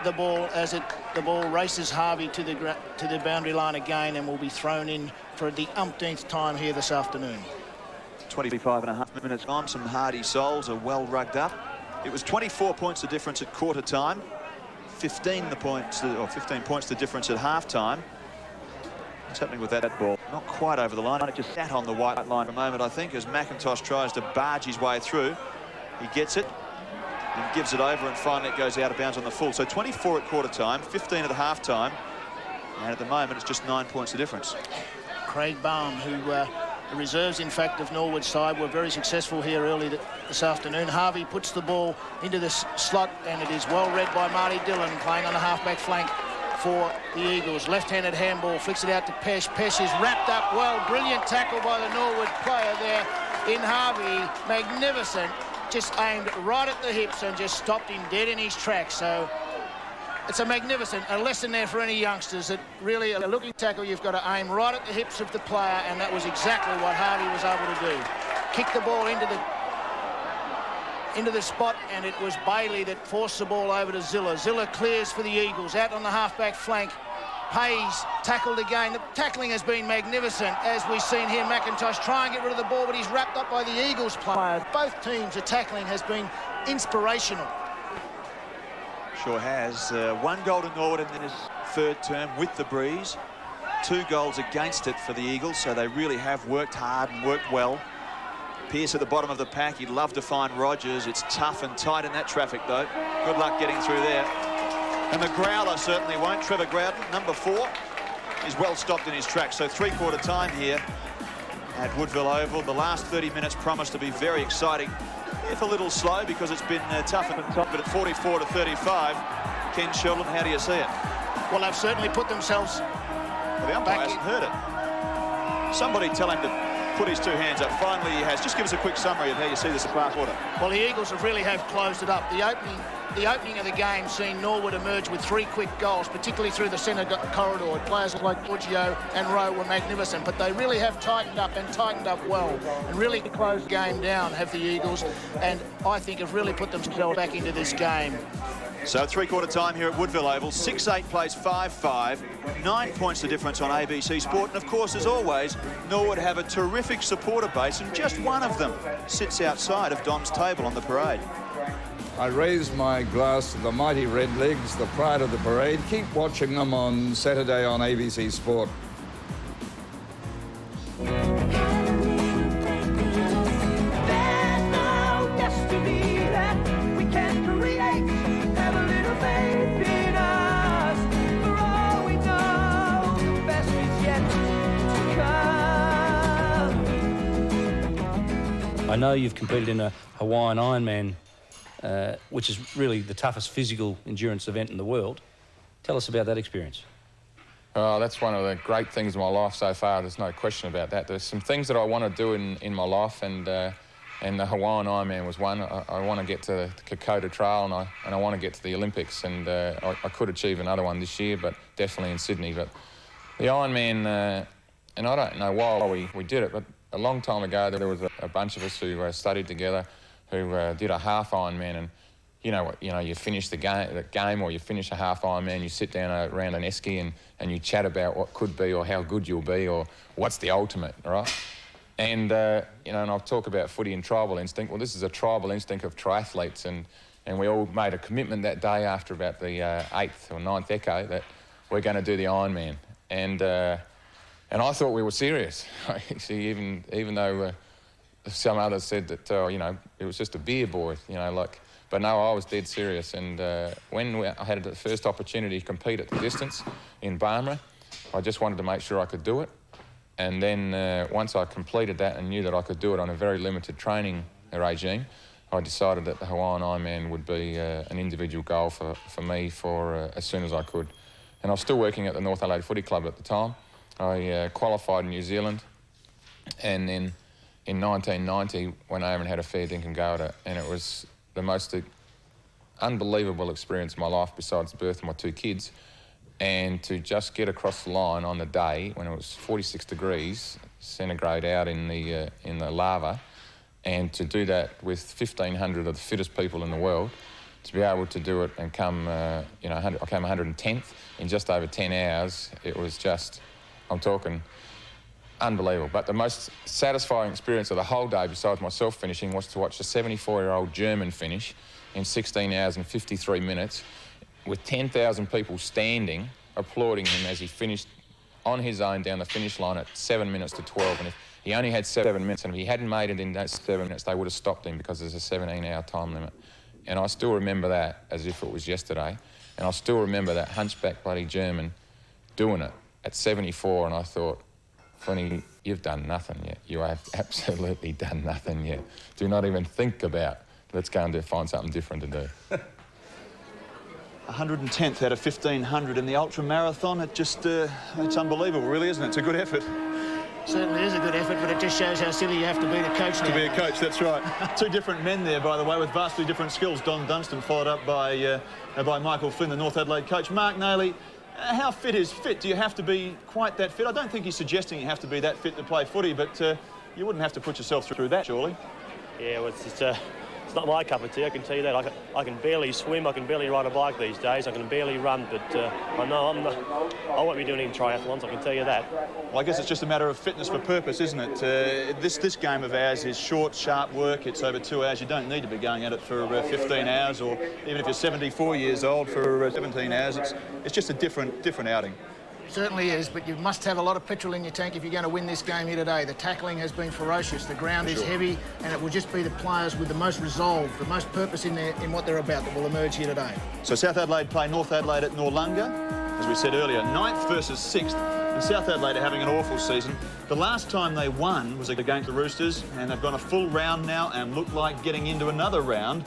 E: the ball as the ball races Harvey to the boundary line again, and will be thrown in for the umpteenth time here this afternoon.
C: 25.5 minutes on. Some hardy souls are well rugged up. It was 24 points the difference at quarter time, 15 points the difference at half time. What's happening with that ball? Not quite over the line. It just sat on the white line for a moment, I think, as McIntosh tries to barge his way through. He gets it and gives it over, and finally it goes out of bounds on the full. So 24 at quarter time, 15 at half time, and at the moment it's just 9 points the difference.
E: Craig Baum, who the reserves, in fact, of Norwood's side were very successful here early this afternoon. Harvey puts the ball into the slot, and it is well read by Marty Dillon, playing on the half-back flank for the Eagles. Left-handed handball, flicks it out to Pesh. Pesh is wrapped up well. Brilliant tackle by the Norwood player there in Harvey. Magnificent. Just aimed right at the hips and just stopped him dead in his tracks. So it's a lesson there for any youngsters, that really a looking tackle, you've got to aim right at the hips of the player, and that was exactly what Harvey was able to do. kicked the ball into the spot, and it was Bailey that forced the ball over to Zilla. Zilla clears for the Eagles, out on the half-back flank. Hayes tackled again. The tackling has been magnificent, as we've seen here. McIntosh try and get rid of the ball, but he's wrapped up by the Eagles players. Both teams, the tackling has been inspirational.
C: Sure has. One goal to Norwood in his third term with the breeze. 2 goals against it for the Eagles, so they really have worked hard and worked well. Pearce at the bottom of the pack. He'd love to find Rogers. It's tough and tight in that traffic, though. Good luck getting through there. And the growler certainly won't. Trevor Growden, number 4, is well stopped in his tracks. So 3/4 time here at Woodville Oval. The last 30 minutes promise to be very exciting, if a little slow, because it's been tough at the top. But at 44-35, Ken Sheldon, how do you see it?
E: Well, they've certainly put themselves...
C: Well, the umpire hasn't heard it. Somebody tell him to put his 2 hands up. Finally, he has. Just give us a quick summary of how you see this last quarter.
E: Well, the Eagles really have closed it up. The opening of the game seen Norwood emerge with 3 quick goals, particularly through the centre corridor. Players like Giorgio and Rowe were magnificent, but they really have tightened up well, and really closed the game down, have the Eagles, and I think have really put themselves back into this game.
C: So 3/4 time here at Woodville Oval. 6-8 plays 5-5. 9 points the difference on ABC Sport. And of course, as always, Norwood have a terrific supporter base, and just one of them sits outside of Don's table on the parade.
I: I raise my glass to the mighty Redlegs, the pride of the parade. Keep watching them on Saturday on ABC Sport.
G: I know you've competed in a Hawaiian Ironman, which is really the toughest physical endurance event in the world. Tell us about that experience.
J: That's one of the great things in my life so far. There's no question about that. There's some things that I want to do in my life, and the Hawaiian Ironman was one. I want to get to the Kokoda Trail, and I want to get to the Olympics, and I could achieve another one this year, but definitely in Sydney. But the Ironman, and I don't know why we did it, but a long time ago there was a bunch of us who studied together, who did a half Ironman, and you finish the game, or you finish a half Ironman, you sit down around an esky and you chat about what could be, or how good you'll be, or what's the ultimate, right? And and I'll talk about footy and tribal instinct. Well, this is a tribal instinct of triathletes, and we all made a commitment that day after about the 8th or 9th echo that we're going to do the Ironman. And I thought we were serious. Actually, even though some others said that it was just a beer boy, but no, I was dead serious. And when I had the first opportunity to compete at the distance in Barmera, I just wanted to make sure I could do it. And then once I completed that and knew that I could do it on a very limited training regime, I decided that the Hawaiian Ironman would be an individual goal for me for as soon as I could. And I was still working at the North Adelaide Footy Club at the time. I qualified in New Zealand, and then in 1990 went home and had a fair dinkum go at it, and it was the most unbelievable experience of my life besides the birth of my 2 kids. And to just get across the line on the day when it was 46 degrees centigrade out in the lava, and to do that with 1,500 of the fittest people in the world, to be able to do it and come, I came 110th in just over 10 hours. It was just, I'm talking unbelievable. But the most satisfying experience of the whole day, besides myself finishing, was to watch a 74-year-old German finish in 16 hours and 53 minutes with 10,000 people standing, applauding him as he finished on his own down the finish line at 7 minutes to 12. And if he only had 7 minutes, and if he hadn't made it in those 7 minutes, they would have stopped him because there's a 17-hour time limit. And I still remember that as if it was yesterday. And I still remember that hunchback bloody German doing it at 74, and I thought, Flinny, you've done nothing yet. You have absolutely done nothing yet. Do not even think about, let's go and find something different to do.
C: 110th out of 1,500 in the ultra marathon. It just, it's unbelievable, really, isn't it? It's a good effort.
E: Certainly is a good effort, but it just shows how silly you have to be to coach now.
C: To be a coach, that's right. 2 different men there, by the way, with vastly different skills. Don Dunstan followed up by Michael Flynn, the North Adelaide coach. Mark Nayley, how fit is fit? Do you have to be quite that fit? I don't think he's suggesting you have to be that fit to play footy, but you wouldn't have to put yourself through that, surely.
F: Yeah, well, it's not my cup of tea, I can tell you that. I can barely swim, I can barely ride a bike these days, I can barely run, but I won't be doing any triathlons, I can tell you that.
C: Well, I guess it's just a matter of fitness for purpose, isn't it? This game of ours is short, sharp work. It's over 2 hours. You don't need to be going at it for 15 hours, or even if you're 74 years old for 17 hours. It's just a different outing.
E: Certainly is, but you must have a lot of petrol in your tank if you're going to win this game here today. The tackling has been ferocious, the ground is heavy, and it will just be the players with the most resolve, the most purpose in what they're about that will emerge here today.
C: So South Adelaide play North Adelaide at Noarlunga. As we said earlier, 9th versus 6th, and South Adelaide are having an awful season. The last time they won was against the Roosters, and they've gone a full round now and look like getting into another round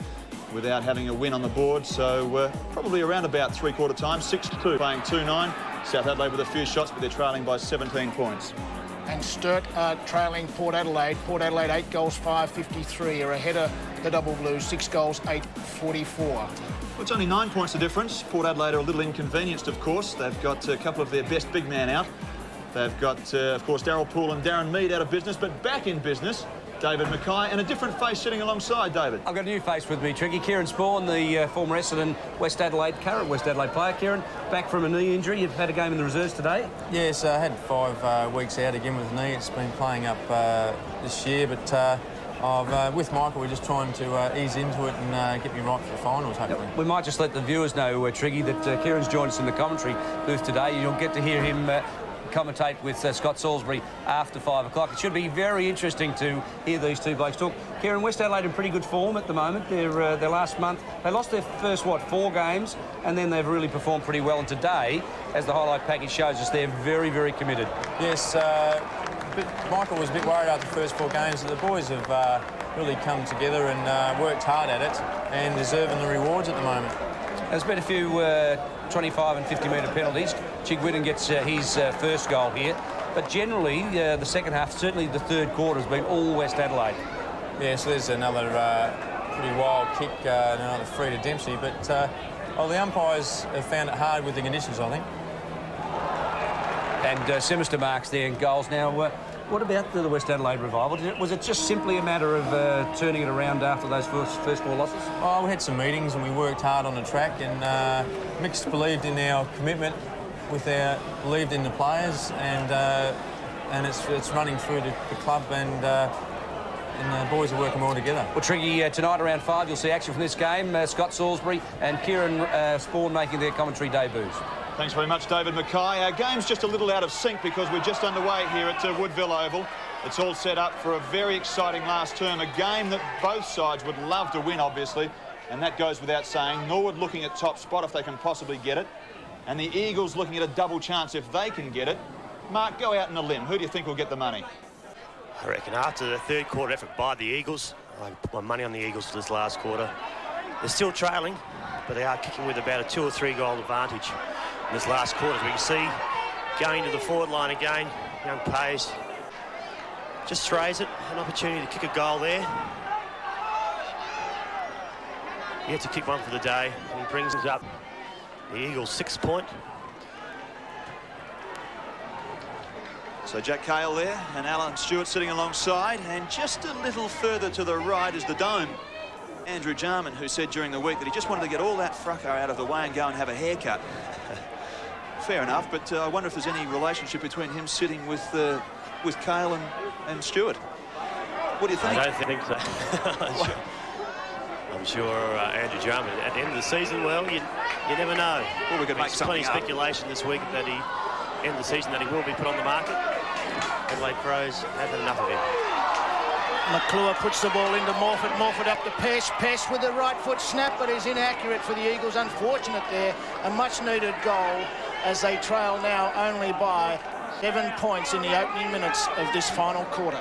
C: without having a win on the board. So probably around about three-quarter time, 6-2, playing 2-9. South Adelaide with a few shots, but they're trailing by 17 points.
E: And Sturt are trailing Port Adelaide. Port Adelaide 8 goals, 5-53, are ahead of the Double Blues, 6 goals, 8-44.
C: Well, it's only 9 points the difference. Port Adelaide are a little inconvenienced, of course. They've got a couple of their best big men out. They've got, of course, Darryl Poole and Darren Mead out of business, but back in business, David Mackay, and a different face sitting alongside David.
G: I've got a new face with me, Tricky. Kieran Spawn, the former Essendon West Adelaide, current West Adelaide player. Kieran, back from a knee injury. You've had a game in the reserves today.
K: Yes, I had 5 weeks out again with knee. It's been playing up this year, but with Michael, we're just trying to ease into it and get me right for the finals, hopefully.
G: We might just let the viewers know, Triggy, that Kieran's joined us in the commentary booth today. You'll get to hear him commentate with Scott Salisbury after 5 o'clock. It should be very interesting to hear these two blokes talk. Kieran, West Adelaide in pretty good form at the moment. Their last month, they lost their first, 4 games, and then they've really performed pretty well. And today, as the highlight package shows us, they're very, very committed.
K: Yes, Michael was a bit worried after the first 4 games. The boys have really come together and worked hard at it and deserving the rewards at the moment.
G: There's been a few 25 and 50-metre penalties. Chigwidden gets his first goal here. But generally, the second half, certainly the third quarter, has been all West Adelaide.
K: Yeah, so there's another pretty wild kick, another free to Dempsey. But the umpires have found it hard with the conditions, I think.
G: And sinister marks there in goals. Now, what about the West Adelaide revival? Was it just simply a matter of turning it around after those first 4 losses?
K: Oh, we had some meetings and we worked hard on the track, and Mick's believed in our commitment, believed in the players, and it's running through the club, and the boys are working well together.
G: Well, Triggy, tonight around 5 you'll see action from this game. Scott Salisbury and Kieran Spawn making their commentary debuts.
C: Thanks very much, David Mackay. Our game's just a little out of sync because we're just underway here at Woodville Oval. It's all set up for a very exciting last term, a game that both sides would love to win, obviously, and that goes without saying. Norwood looking at top spot if they can possibly get it, and the Eagles looking at a double chance if they can get it. Mark, go out on a limb. Who do you think will get the money?
F: I reckon after the third quarter effort by the Eagles, I put my money on the Eagles for this last quarter. They're still trailing, but they are kicking with about a 2 or 3 goal advantage in this last quarter. As we can see, going to the forward line again, young Pays just throws it, an opportunity to kick a goal there. Yet to kick one for the day, and he brings up the Eagles' 6th point.
C: So Jack Cale there, and Alan Stewart sitting alongside, and just a little further to the right is the Dome, Andrew Jarman, who said during the week that he just wanted to get all that fracas out of the way and go and have a haircut. Fair enough, but I wonder if there's any relationship between him sitting with Cale and Stewart. What do you think?
F: I don't think so. I'm sure Andrew Jarman, at the end of the season, well, you never know.
C: Well, we could make
F: plenty of speculation this week that he, end of the season, that he will be put on the market. Adelaide Crows have had enough of him.
E: McClure puts the ball into Morford. Morford up to Pesh. Pesh with the right foot snap, but is inaccurate for the Eagles. Unfortunate there. A much-needed goal as they trail now only by 7 points in the opening minutes of this final quarter.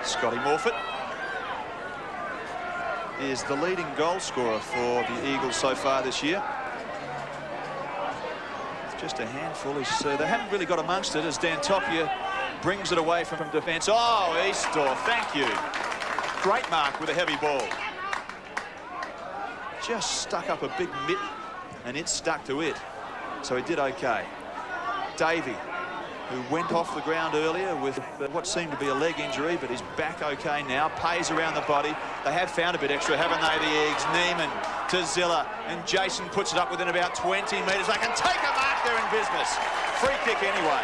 C: Scotty Morford is the leading goal scorer for the Eagles so far this year. It's just a handful. They haven't really got amongst it as Dan Topia brings it away from defence. Oh, Eastor, thank you. Great mark with a heavy ball. Just stuck up a big mitt and it stuck to it. So he did okay. Davey who went off the ground earlier with what seemed to be a leg injury, but he's back okay now. Pays around the body. They have found a bit extra, haven't they, the Eagles? Neiman to Zilla, and Jason puts it up within about 20 metres. They can take a mark there in business. Free kick anyway.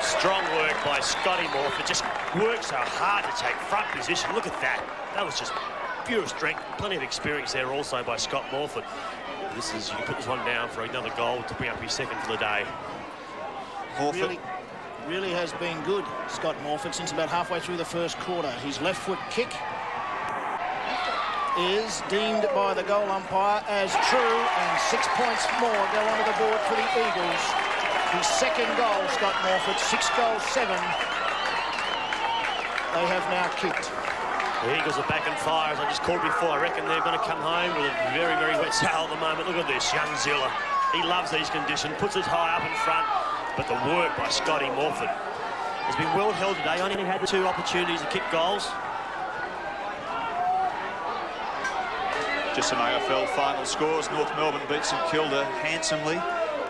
F: Strong work by Scotty Morford. Just worked so hard to take front position. Look at that. That was just pure strength. Plenty of experience there also by Scott Morford. This is, you can put this one down for another goal to bring up his second for the day.
C: Morford.
E: Really has been good, Scott Morford, since about halfway through the first quarter. His left foot kick is deemed by the goal umpire as true, and 6 points more go onto the board for the Eagles. His second goal, Scott Morford, 6 goals, 7. They have now kicked.
F: The Eagles are back and fire, as I just called before. I reckon they're going to come home with a very, very wet sail at the moment. Look at this, young Zilla. He loves these conditions, puts it high up in front, but the work by Scotty Morford has been well held today. Only had 2 opportunities to kick goals.
C: Just some AFL final scores. North Melbourne beat St Kilda handsomely.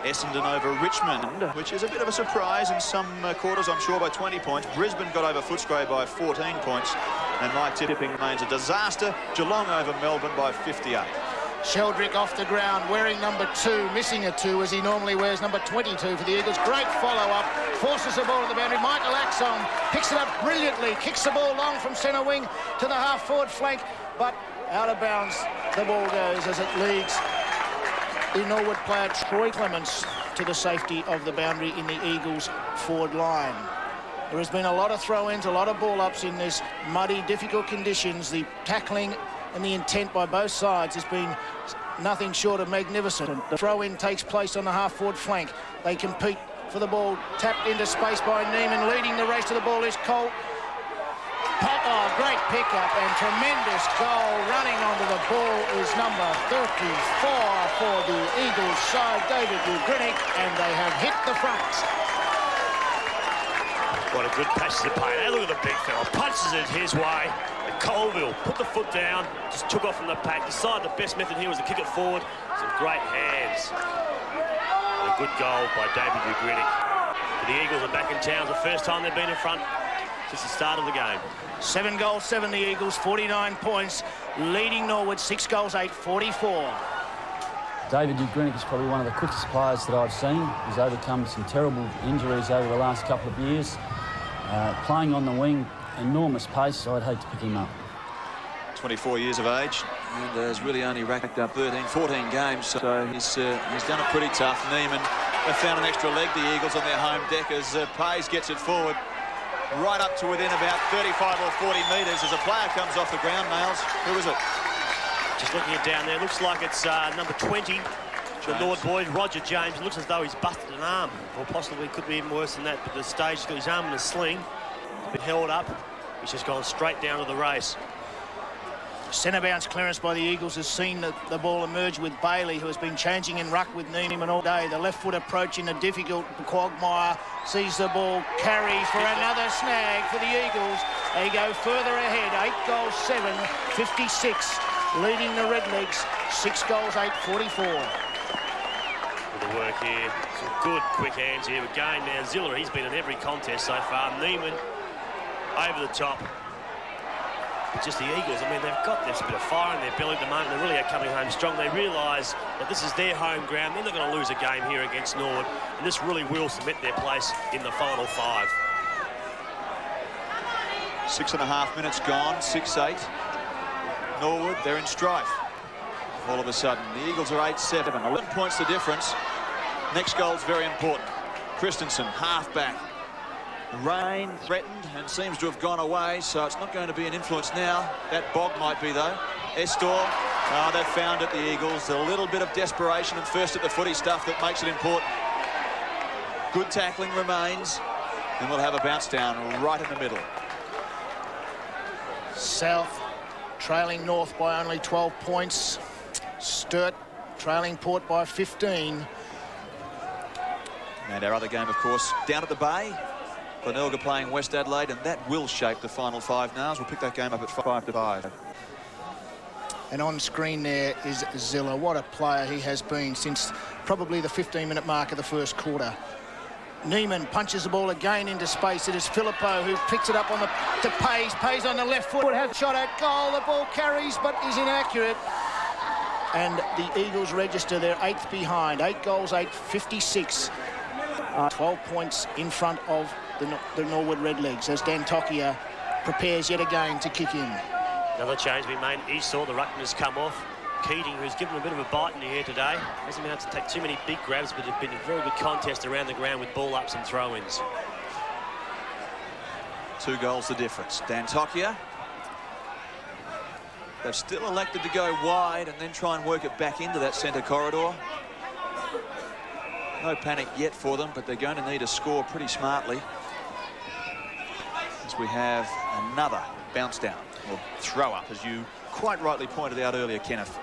C: Essendon over Richmond, which is a bit of a surprise in some quarters, I'm sure, by 20 points. Brisbane got over Footscray by 14 points. And my tipping remains a disaster. Geelong over Melbourne by 58.
E: Sheldrick off the ground, wearing number 2, missing a 2 as he normally wears number 22 for the Eagles. Great follow-up, forces the ball to the boundary. Michael Axon picks it up brilliantly, kicks the ball long from centre wing to the half-forward flank, but out of bounds the ball goes as it leads the Norwood player Troy Clements to the safety of the boundary in the Eagles forward line. There has been a lot of throw-ins, a lot of ball-ups in this muddy, difficult conditions. The tackling and the intent by both sides has been nothing short of magnificent. The throw-in takes place on the half-forward flank. They compete for the ball, tapped into space by Neiman. Leading the race to the ball is Cole. Oh, great pickup and tremendous goal. Running onto the ball is number 34 for the Eagles side, David Ugrinnick, and they have hit the front.
F: What a good passage to play. Hey, look at the big fella. Punches it his way. And Colville put the foot down, just took off from the pack. Decided the best method here was to kick it forward. Some great hands. And a good goal by David Ugrinnick. The Eagles are back in town. It's the first time they've been in front since the start of the game.
E: 7 goals, 7 the Eagles, 49 points. Leading Norwood, 6 goals, 8, 44.
A: David Ugrinnick is probably one of the quickest players that I've seen. He's overcome some terrible injuries over the last couple of years. Playing on the wing, enormous pace, so I'd hate to pick him up.
C: 24 years of age, and has really only racked up 13, 14 games, so he's done it pretty tough. Neiman have found an extra leg, the Eagles, on their home deck as Pays gets it forward right up to within about 35 or 40 metres as a player comes off the ground. Nails, who is it?
F: Just looking it down there, looks like it's number 20, the Norwood boy, Roger James. It looks as though he's busted an arm, or possibly could be even worse than that, but the stage, he's got his arm in a sling. He's been held up. He's just gone straight down to the race.
E: Centre bounce clearance by the Eagles has seen the ball emerge with Bailey, who has been changing in ruck with Neiman all day. The left foot approach in a difficult Quagmire sees the ball carry for another snag for the Eagles. They go further ahead, 8 goals, 7, 56, leading the Redlegs, 6 goals, 8, 44.
F: Good work here. Some good quick hands here. Again now, Zilla, he's been in every contest so far. Neiman over the top. But just the Eagles, I mean, they've got this bit of fire in their belly at the moment. They really are coming home strong. They realise that this is their home ground. They're not going to lose a game here against Norwood, and this really will cement their place in the final 5.
C: 6.5 minutes gone, 6-8. Norwood, they're in strife. All of a sudden, the Eagles are 8-7. 11 points the difference. Next goal's very important. Christensen, half-back. Rain threatened and seems to have gone away, so it's not going to be an influence now. That bog might be, though. Estor, they've found it, the Eagles. A little bit of desperation and first at the footy stuff that makes it important. Good tackling remains, and we'll have a bounce down right in the middle.
E: South trailing North by only 12 points. Sturt trailing Port by 15.
C: And our other game, of course, down at the Bay. Glenelga playing West Adelaide, and that will shape the final 5 now. We'll pick that game up at 5-5.
E: And on screen there is Zilla. What a player he has been since probably the 15-minute mark of the first quarter. Neiman punches the ball again into space. It is Filippo who picks it up on to Pays. Pays on the left foot, has a shot at goal. The ball carries but is inaccurate. And the Eagles register their 8th behind. 8 goals, 8, 56. 12 points in front of the Norwood Redlegs as Dan Tokia prepares yet again to kick in.
F: Another change being made. He saw the ruckman has come off. Keating, who's given a bit of a bite in the air today, hasn't been able to take too many big grabs, but it's been a very good contest around the ground with ball ups and throw-ins.
C: 2 goals the difference. Dan Tokia. They've still elected to go wide and then try and work it back into that centre corridor. No panic yet for them, but they're going to need a score pretty smartly. As we have another bounce down, or throw up, as you quite rightly pointed out earlier, Kenneth.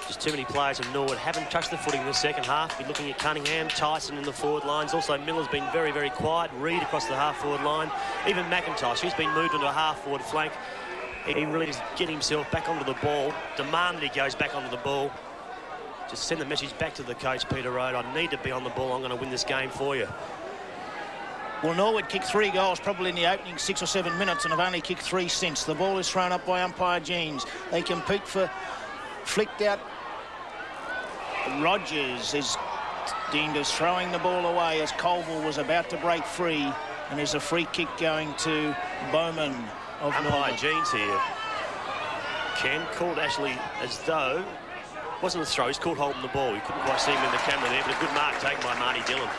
F: Just too many players from Norwood haven't touched the footing in the second half. We're looking at Cunningham, Tyson in the forward lines. Also, Miller's been very, very quiet. Reid across the half-forward line. Even McIntosh, he's been moved onto a half-forward flank. He really is getting himself back onto the ball. Demand he goes back onto the ball. Just send the message back to the coach, Peter Road. I need to be on the ball. I'm going to win this game for you.
E: Well, Norwood kicked 3 goals probably in the opening 6 or 7 minutes and have only kicked 3 since. The ball is thrown up by umpire Jeans. They compete for flicked out. Rogers is deemed as throwing the ball away as Colville was about to break free, and there's a free kick going to Bowman of
F: umpire
E: Norwood.
F: Jeans here. Ken called actually as though wasn't a throw, he's called holding the ball. You couldn't quite see him in the camera there, but a good mark taken by Marty Dillon.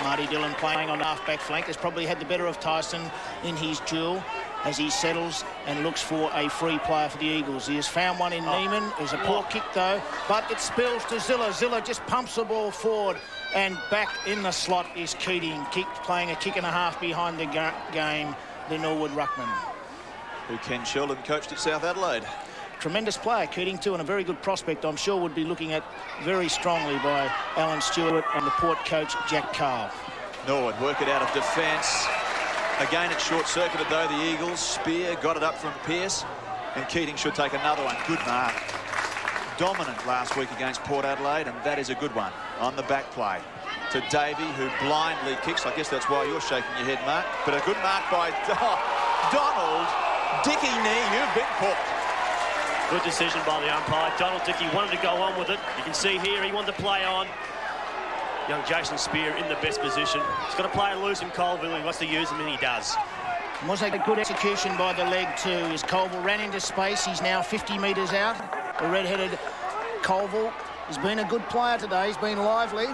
E: Marty Dillon playing on the half-back flank has probably had the better of Tyson in his duel as he settles and looks for a free player for the Eagles. He has found one in Neiman. It was a poor kick though, but it spills to Zilla. Zilla just pumps the ball forward, and back in the slot is Keating, playing a kick and a half behind the game, the Norwood ruckman.
C: Who Ken Sheldon coached at South Adelaide.
E: Tremendous player, Keating too, and a very good prospect I'm sure would be looking at very strongly by Alan Stewart and the Port coach Jack Carl.
C: Norwood work it out of defence. Again, it's short-circuited though, the Eagles. Spear got it up from Pearce, and Keating should take another one. Good mark. Dominant last week against Port Adelaide, and that is a good one. On the back play to Davey, who blindly kicks. I guess that's why you're shaking your head, Mark. But a good mark by Donald. Dickey knee, you've been hooked.
F: Good decision by the umpire. Donald Dickey wanted to go on with it. You can see here he wanted to play on. Young Jason Spear in the best position. He's got to play loose in Colville. He wants to use him, and he does.
E: Was a good execution by the leg too, as Colville ran into space. He's now 50 metres out. The red-headed Colville has been a good player today. He's been lively,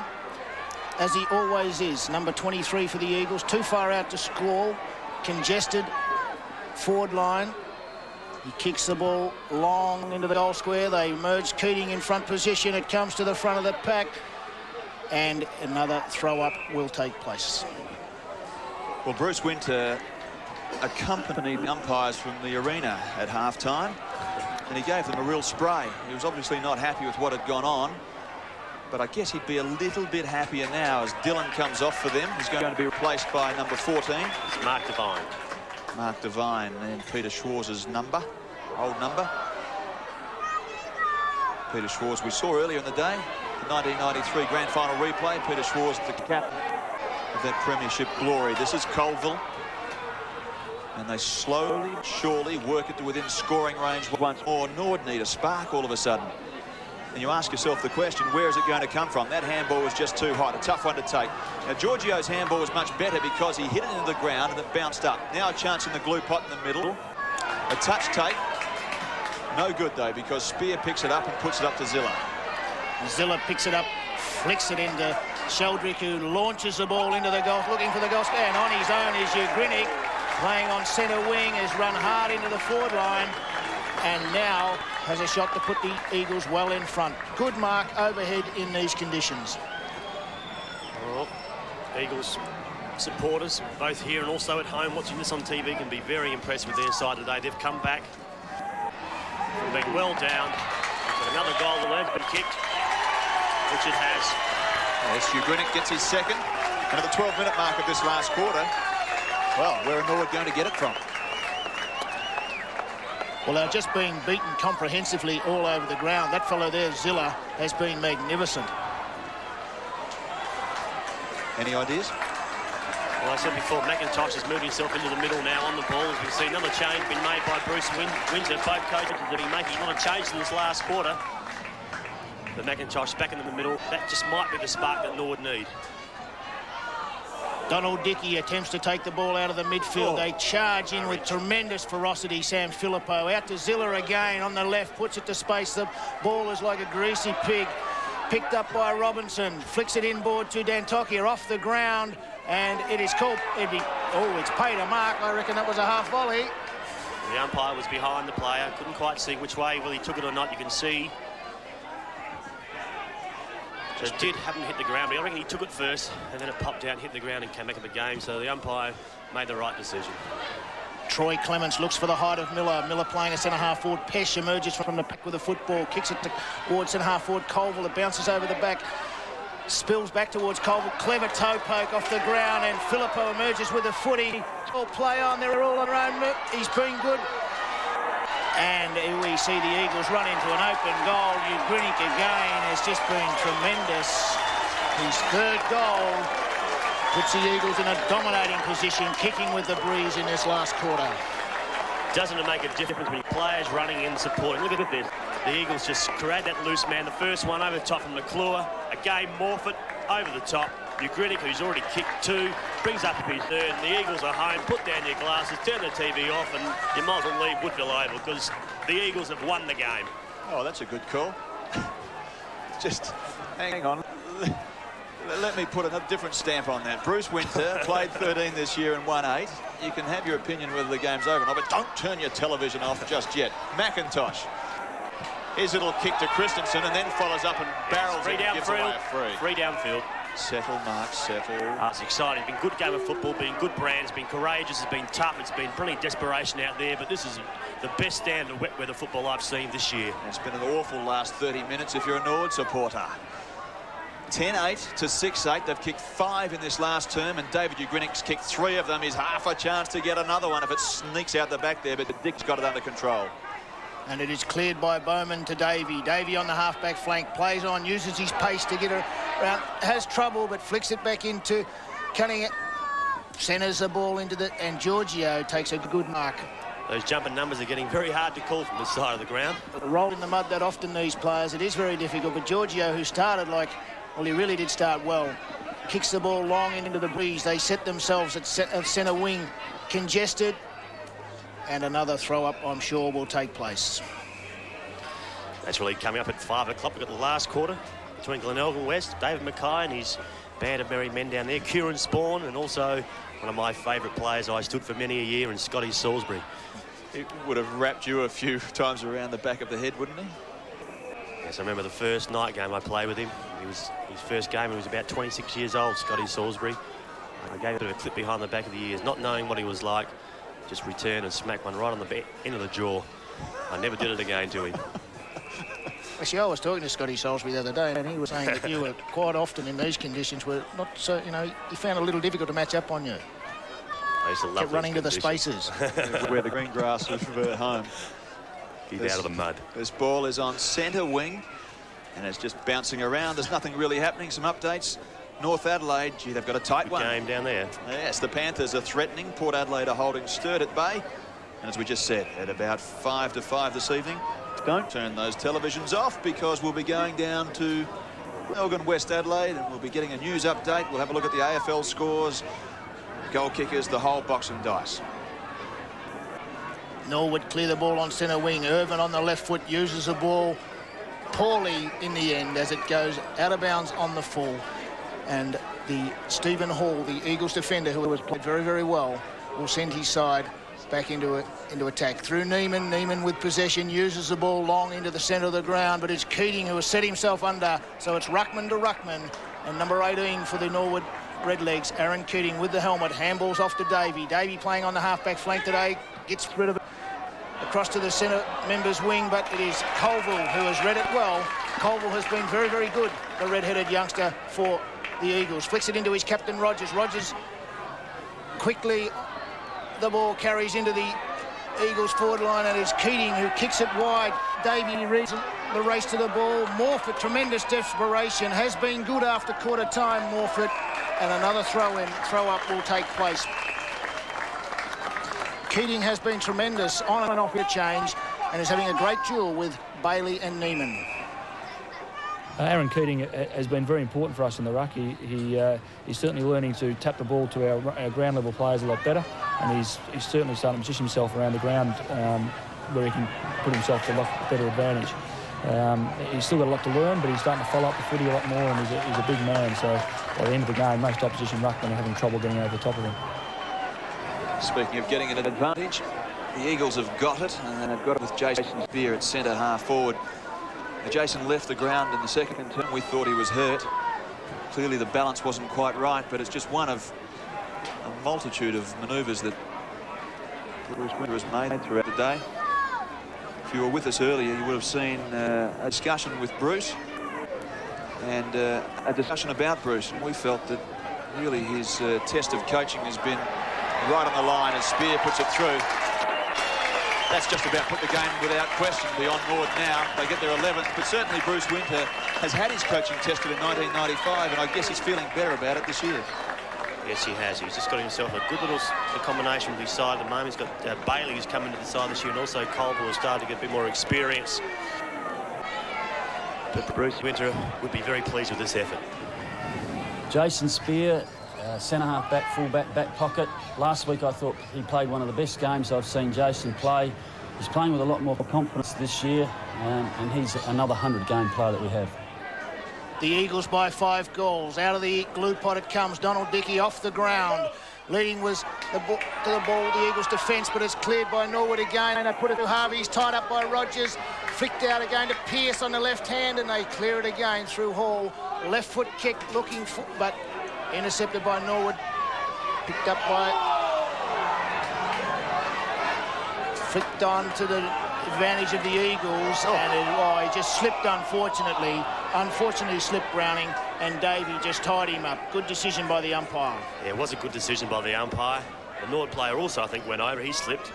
E: as he always is. Number 23 for the Eagles. Too far out to score. Congested forward line. He kicks the ball long into the goal square. They merge. Keating in front position. It comes to the front of the pack, and another throw-up will take place.
C: Well, Bruce Winter accompanied the umpires from the arena at half-time, and he gave them a real spray. He was obviously not happy with what had gone on, but I guess he'd be a little bit happier now as Dillon comes off for them. He's going to be replaced by number 14.
F: It's Mark Devine.
C: Mark Devine and Peter Schwarz's number, old number. Peter Schwarz we saw earlier in the day, the 1993 grand final replay. Peter Schwarz, the captain of that premiership glory. This is Colville, and they slowly, surely work it to within scoring range once more. Norwood need a spark all of a sudden. And you ask yourself the question, where is it going to come from? That handball was just too hot, a tough one to take. Now, Giorgio's handball was much better because he hit it into the ground and it bounced up. Now a chance in the glue pot in the middle. A touch take. No good, though, because Spear picks it up and puts it up to Zilla.
E: Zilla picks it up, flicks it into Sheldrick, who launches the ball into the goal, looking for the goal square. And on his own is Ugrinik, playing on centre wing, has run hard into the forward line, and now has a shot to put the Eagles well in front. Good mark overhead in these conditions.
F: Well, Eagles supporters, both here and also at home, watching this on TV, can be very impressed with their side today. They've come back from being well down. But another goal that has been kicked, which it has.
C: Yes, Ugrinik gets his second. And at the 12-minute mark of this last quarter, well, where are Norwood going to get it from?
E: Well, they're just being beaten comprehensively all over the ground. That fellow there, Zilla, has been magnificent.
C: Any ideas?
F: Well, I said before, McIntosh has moved himself into the middle now on the ball. As we see another change been made by Bruce Windsor. Both coaches have been making a lot of changes in this last quarter. But McIntosh back into the middle. That just might be the spark that Norwood need.
E: Donald Dickey attempts to take the ball out of the midfield. They charge in with tremendous ferocity. Sam Filippo out to Zilla again on the left, puts it to space. The ball is like a greasy pig. Picked up by Robinson, flicks it inboard to Dantokia off the ground, and it is called. It's paid a mark. I reckon that was a half volley.
F: The umpire was behind the player, couldn't quite see which way, whether he took it or not. You can see. So it hadn't hit the ground, but I reckon he took it first, and then it popped out, hit the ground, and came back in the game. So the umpire made the right decision.
E: Troy Clements looks for the height of Miller. Miller playing a centre-half forward. Pesh emerges from the pack with the football, kicks it towards centre-half forward Colville. It bounces over the back, spills back towards Colville. Clever toe poke off the ground, and Filippo emerges with a footy. All play on, they're all on their own. He's been good. And we see the Eagles run into an open goal. Ugrinik again has just been tremendous. His third goal puts the Eagles in a dominating position, kicking with the breeze in this last quarter.
F: Doesn't it make a difference when players running in supporting? Look at this. The Eagles just create that loose man. The first one over the top from McClure. Again, Morfitt over the top. Ugrinik, who's already kicked two, brings up his third. And the Eagles are home. Put down your glasses, turn the TV off, and you might as well leave Woodville over because the Eagles have won the game.
C: Oh, that's a good call. Just hang on. Let me put a different stamp on that. Bruce Winter played 13 this year and won 8. You can have your opinion whether the game's over or not, but don't turn your television off just yet. McIntosh. His little kick to Christensen and then follows up and barrels it and gives away a free.
F: Free downfield.
C: Settle, Mark, settle.
F: It's exciting. It's been a good game of football, been good brands, been courageous, it's been tough, it's been plenty of desperation out there, but this is the best stand of wet weather football I've seen this year.
C: It's been an awful last 30 minutes if you're a Norwood supporter. 10-8 to 6-8. They've kicked 5 in this last term, and David Ugrinik's kicked 3 of them. He's half a chance to get another one if it sneaks out the back there, but Dick's got it under control.
E: And it is cleared by Bowman to Davey. Davey on the half-back flank, plays on, uses his pace to get around, has trouble, but flicks it back into Cunningham. Centres the ball into the, and Giorgio takes a good mark.
F: Those jumping numbers are getting very hard to call from this side of the ground.
E: Roll in the mud that often these players, it is very difficult, but Giorgio, who started like, well, he really did start well, kicks the ball long into the breeze. They set themselves at centre wing, congested, and another throw-up, I'm sure, will take place.
F: That's really coming up at 5 o'clock. We've got the last quarter between Glenelg West, David Mackay and his band of merry men down there, Kieran Spawn, and also one of my favourite players I stood for many a year in Scotty Salisbury.
C: It would have wrapped you a few times around the back of the head, wouldn't he?
F: Yes, I remember the first night game I played with him. It was his first game. He was about 26 years old, Scotty Salisbury. I gave him a clip behind the back of the ears, not knowing what he was like. Just returned and smacked one right on the end of the jaw. I never did it again to him.
E: Actually, I was talking to Scotty Salisbury the other day, and he was saying that you were quite often in these conditions were not so, you know, you found it a little difficult to match up on you.
F: I used to love
E: kept running to the spaces.
C: Where the green grass was revert home.
F: Keep out of the mud.
C: This ball is on centre wing, and it's just bouncing around. There's nothing really happening. Some updates. North Adelaide, gee, they've got a tight one.
F: Game down there.
C: Yes, the Panthers are threatening. Port Adelaide are holding Sturt at bay. And as we just said, at about 5 to 5 this evening, don't turn those televisions off because we'll be going down to Melbourne, West Adelaide, and we'll be getting a news update. We'll have a look at the AFL scores, goal kickers, the whole box and dice.
E: Norwood clear the ball on centre wing. Irvin on the left foot uses the ball poorly in the end as it goes out of bounds on the full. And the Stephen Hall, the Eagles defender, who has played very, very well, will send his side back into attack. Through Neiman. Neiman with possession uses the ball long into the centre of the ground, but it's Keating who has set himself under. So it's Ruckman to Ruckman. And number 18 for the Norwood Redlegs, Aaron Keating with the helmet. Handballs off to Davey. Davey playing on the half-back flank today. Gets rid of it across to the centre member's wing, but it is Colville who has read it well. Colville has been very, very good, the red-headed youngster for the Eagles. Flicks it into his captain, Rogers. Rogers quickly, the ball carries into the Eagles forward line, and it's Keating who kicks it wide. Davey reads the race to the ball. Morfitt, tremendous desperation, has been good after quarter time, Morfitt. and another throw-up will take place. Keating has been tremendous on and off the change and is having a great duel with Bailey and Neiman.
B: Aaron Keating has been very important for us in the ruck. He's certainly learning to tap the ball to our ground level players a lot better, and he's certainly starting to position himself around the ground where he can put himself to a lot better advantage. He's still got a lot to learn, but he's starting to follow up the footy a lot more, and he's a big man. So by the end of the game, most opposition ruckmen are having trouble getting over the top of him.
L: Speaking of getting an advantage, the Eagles have got it, and they've got it with Jason Spear at centre half forward. Jason left the ground in the second term. We thought he was hurt. Clearly the balance wasn't quite right, but it's just one of a multitude of manoeuvres that Bruce Winter has made throughout the day. If you were with us earlier, you would have seen a discussion with Bruce and a discussion about Bruce, and we felt that really his test of coaching has been right on the line as Spear puts it through. That's just about put the game without question beyond Norwood now. They get their 11th, but certainly Bruce Winter has had his coaching tested in 1995, and I guess he's feeling better about it this year.
F: Yes, he has. He's just got himself a good little combination with his side at the moment. He's got Bailey who's come into the side this year, and also Colville has started to get a bit more experience. But Bruce Winter would be very pleased with this effort.
A: Jason Spear, centre half back, full back, back pocket. Last week I thought he played one of the best games I've seen Jason play. He's playing with a lot more confidence this year, and he's another 100-game player that we have.
E: The Eagles by 5 goals. Out of the glue pot it comes. Donald Dickey off the ground. Leading was to the ball, the Eagles' defence, but it's cleared by Norwood again. And they put it to Harvey. He's tied up by Rogers. Flicked out again to Pearce on the left hand, and they clear it again through Hall. Left foot kick looking for, but intercepted by Norwood. Picked up by... Flicked on to the advantage of the Eagles, and he just slipped, unfortunately. Unfortunately slipped Browning, and Davey just tied him up. Good decision by the umpire.
F: Yeah, it was a good decision by the umpire. The Norwood player also, I think, went over. He slipped.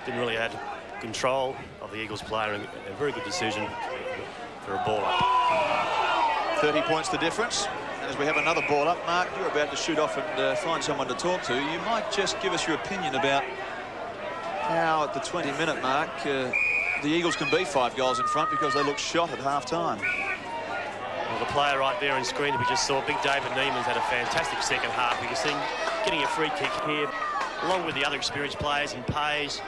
F: Didn't really have control of the Eagles player, and a very good decision for a ball up.
L: 30 points the difference. And as we have another ball up, Mark, you're about to shoot off and find someone to talk to. You might just give us your opinion about how at the 20-minute mark the Eagles can be 5 goals in front because they look shot at half-time.
F: Well, the player right there on screen that we just saw, Big David Neiman's had a fantastic second half. You can see him getting a free kick here, along with the other experienced players in Pays,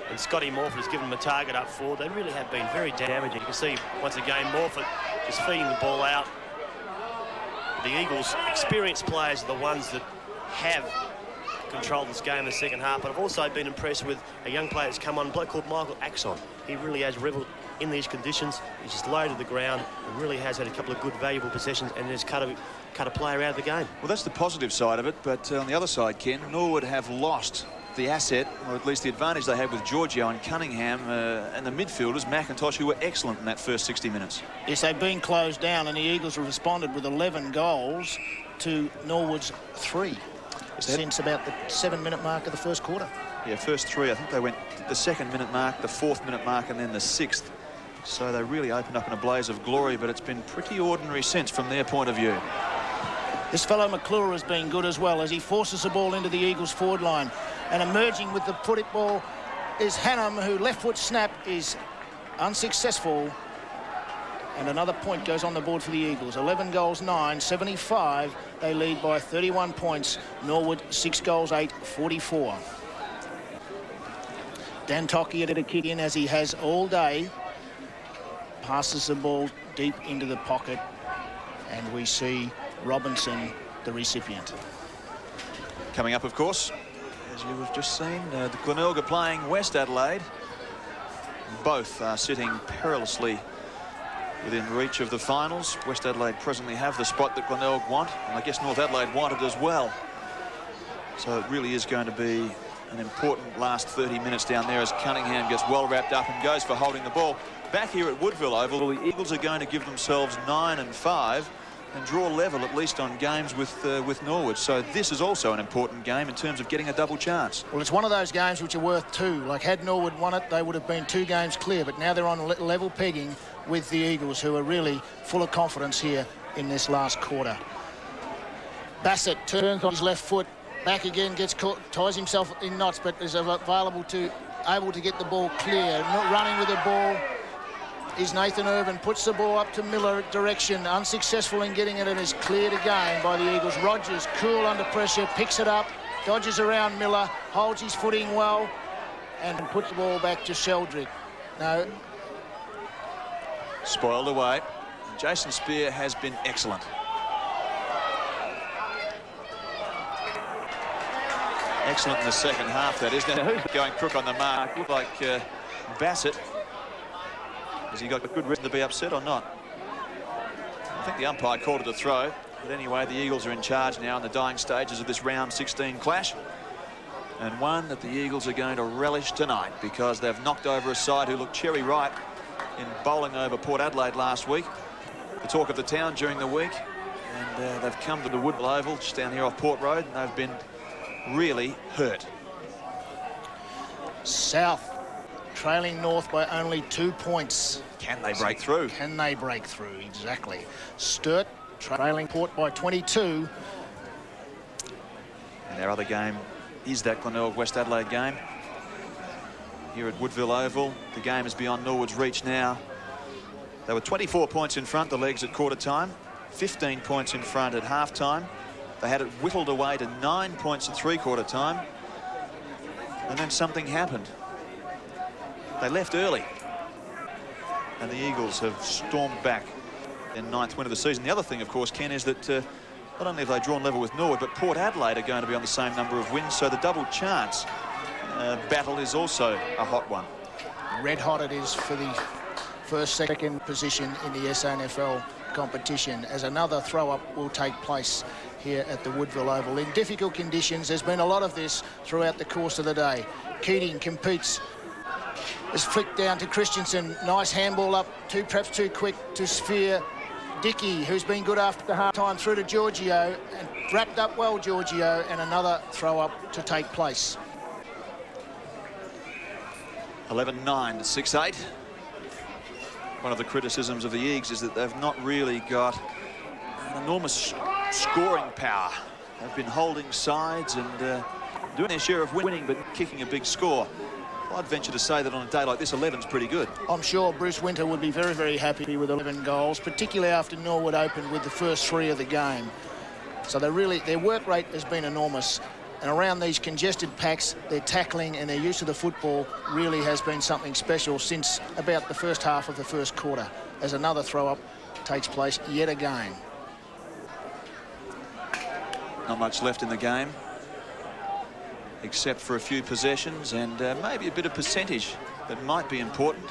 F: and Scotty Morford has given them a target up forward. They really have been very damaging. You can see, once again, Morford just feeding the ball out. The Eagles' experienced players are the ones that have controlled this game in the second half, but I've also been impressed with a young player that's come on, a bloke called Michael Axon. He really has revelled in these conditions. He's just loaded the ground and really has had a couple of good, valuable possessions, and has cut a player out of the game.
L: Well, that's the positive side of it, but on the other side, Ken, Norwood have lost the asset, or at least the advantage they had with Giorgio and Cunningham, and the midfielders, McIntosh, who were excellent in that first 60 minutes.
E: Yes, they've been closed down, and the Eagles have responded with 11 goals to Norwood's 3 since about the 7-minute mark of the first quarter.
L: Yeah, first 3. I think they went the 2nd-minute mark, the 4th-minute mark, and then the 6th. So they really opened up in a blaze of glory, but it's been pretty ordinary since from their point of view.
E: This fellow McClure has been good as well as he forces the ball into the Eagles' forward line. And emerging with the put-it ball is Hannum, who left foot snap is unsuccessful. And another point goes on the board for the Eagles. 11 goals, 9, 75. They lead by 31 points. Norwood, 6 goals, 8, 44. Dan Tocky at a kick in as he has all day. Passes the ball deep into the pocket. And we see Robinson, the recipient.
L: Coming up, of course, as you have just seen, the Glenelg are playing West Adelaide. Both are sitting perilously within reach of the finals. West Adelaide presently have the spot that Glenelg want, and I guess North Adelaide want it as well. So it really is going to be an important last 30 minutes down there as Cunningham gets well wrapped up and goes for holding the ball. Back here at Woodville Oval, the Eagles are going to give themselves 9 and 5 and draw level at least on games with Norwood. So this is also an important game in terms of getting a double chance.
E: Well, it's one of those games which are worth 2. Like, had Norwood won it, they would have been 2 games clear, but now they're on level pegging with the Eagles, who are really full of confidence here in this last quarter. Bassett turns on his left foot, back again, gets caught, ties himself in knots, but is able to get the ball clear. Not running with the ball is Nathan Irvin, puts the ball up to Miller direction, unsuccessful in getting it, and is cleared again by the Eagles. Rogers, cool under pressure, picks it up, dodges around Miller, holds his footing well, and puts the ball back to Sheldrick. No.
L: Spoiled away. Jason Spear has been excellent. Excellent in the second half, that is. Now, who's going crook on the mark? Looked like Bassett. Has he got good reason to be upset or not? I think the umpire called it a throw. But anyway, the Eagles are in charge now in the dying stages of this round 16 clash. And one that the Eagles are going to relish tonight because they've knocked over a side who looked cherry ripe in bowling over Port Adelaide last week. The talk of the town during the week. And they've come to the Woodville Oval just down here off Port Road, and they've been really hurt.
E: South trailing North by only 2 points.
L: Can they break through?
E: Can they break through? Exactly. Sturt trailing Port by 22.
L: And their other game is that Glenelg West Adelaide game here at Woodville Oval. The game is beyond Norwood's reach now. They were 24 points in front, the Legs, at quarter time, 15 points in front at half time. They had it whittled away to 9 points at three-quarter time. And then something happened. They left early. And the Eagles have stormed back in 9th win of the season. The other thing, of course, Ken, is that not only have they drawn level with Norwood, but Port Adelaide are going to be on the same number of wins, so the double chance battle is also a hot one.
E: Red hot it is for the second position in the SANFL competition, as another throw-up will take place here at the Woodville Oval. In difficult conditions, there's been a lot of this throughout the course of the day. Keating competes, is flicked down to Christensen. Nice handball up, perhaps too quick to Sphere. Dickey, who's been good after half-time, through to Giorgio, and wrapped up well, Giorgio, and another throw-up to take place.
L: 11-9 to 6-8. One of the criticisms of the Eagles is that they've not really got an enormous scoring power. They've been holding sides and doing their share of winning, but kicking a big score. Well, I'd venture to say that on a day like this, 11's pretty good.
E: I'm sure Bruce Winter would be very, very happy with 11 goals, particularly after Norwood opened with the first 3 of the game. So their work rate has been enormous. And around these congested packs, their tackling and their use of the football really has been something special since about the first half of the first quarter, as another throw-up takes place yet again.
L: Not much left in the game, except for a few possessions and maybe a bit of percentage that might be important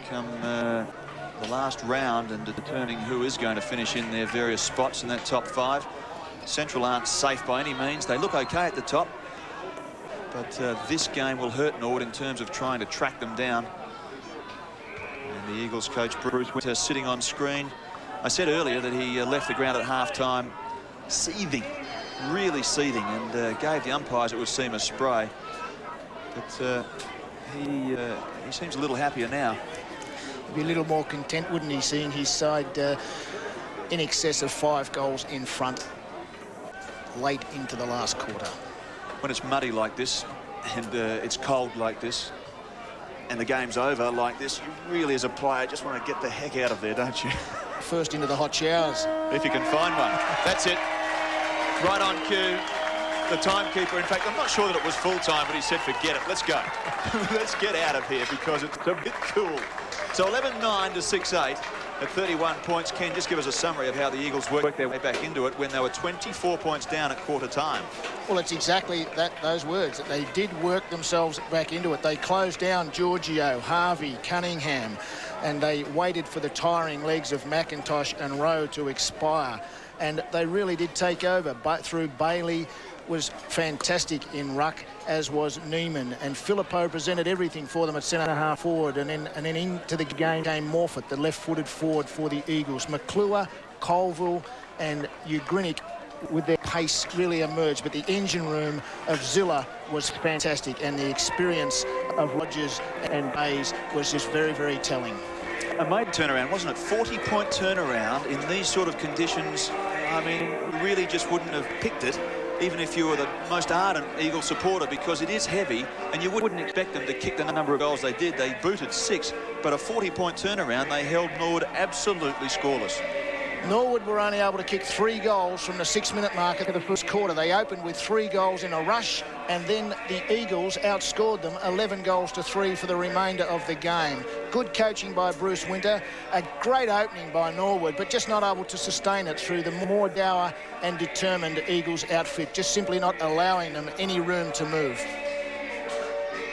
L: come the last round and determining who is going to finish in their various spots in that top 5. Central aren't safe by any means. They look okay at the top, but this game will hurt Norwood in terms of trying to track them down. And the Eagles coach Bruce Winter sitting on screen. I said earlier that he left the ground at half-time seething, really seething, and gave the umpires, it would seem, a spray. But he seems a little happier now.
E: He'd be a little more content, wouldn't he, seeing his side in excess of 5 goals in front late into the last quarter.
L: When it's muddy like this and it's cold like this and the game's over like this, you really, as a player, just want to get the heck out of there, don't you?
E: First into the hot showers.
L: If you can find one. That's it. Right on cue. The timekeeper, in fact, I'm not sure that it was full time, but he said, forget it, let's go. Let's get out of here because it's a bit cool. So 11-9 to 6-8 at 31 points. Ken, just give us a summary of how the Eagles worked their way back into it when they were 24 points down at quarter time.
E: Well, it's exactly those words. They did work themselves back into it. They closed down Giorgio, Harvey, Cunningham, and they waited for the tiring legs of McIntosh and Rowe to expire. And they really did take over, but through Bailey was fantastic in ruck, as was Neiman, and Philippou presented everything for them at centre half forward, and then into the game came Morfitt, the left-footed forward for the Eagles. McClure, Colville and Ugrinic with their pace really emerged, but the engine room of Zilla was fantastic, and the experience of Rogers and Bayes was just very, very telling.
L: A made turnaround, wasn't it? 40-point turnaround in these sort of conditions I mean, you really just wouldn't have picked it, even if you were the most ardent Eagle supporter, because it is heavy, and you wouldn't expect them to kick the number of goals they did. They booted 6, but a 40-point turnaround, they held Norwood absolutely scoreless.
E: Norwood were only able to kick 3 goals from the 6-minute mark of the first quarter. They opened with 3 goals in a rush, and then the Eagles outscored them 11 goals to 3 for the remainder of the game. Good coaching by Bruce Winter, a great opening by Norwood, but just not able to sustain it through the more dour and determined Eagles outfit, just simply not allowing them any room to move.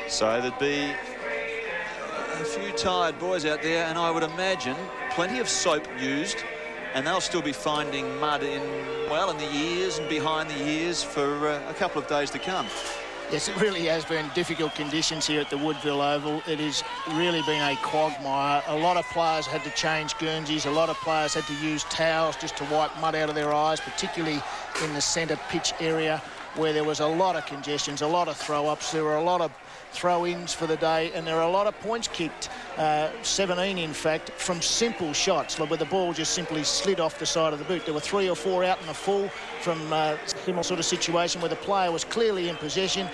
L: So there'd be a few tired boys out there, and I would imagine plenty of soap used, and they'll still be finding mud in the ears and behind the ears for a couple of days to come.
E: Yes, it really has been difficult conditions here at the Woodville Oval. It has really been a quagmire. A lot of players had to change Guernseys. A lot of players had to use towels just to wipe mud out of their eyes, particularly in the centre pitch area where there was a lot of congestions, a lot of throw-ups. There were a lot of throw-ins for the day, and there are a lot of points kicked, 17 in fact, from simple shots, where the ball just simply slid off the side of the boot. There were 3 or 4 out in the full from a similar sort of situation where the player was clearly in possession.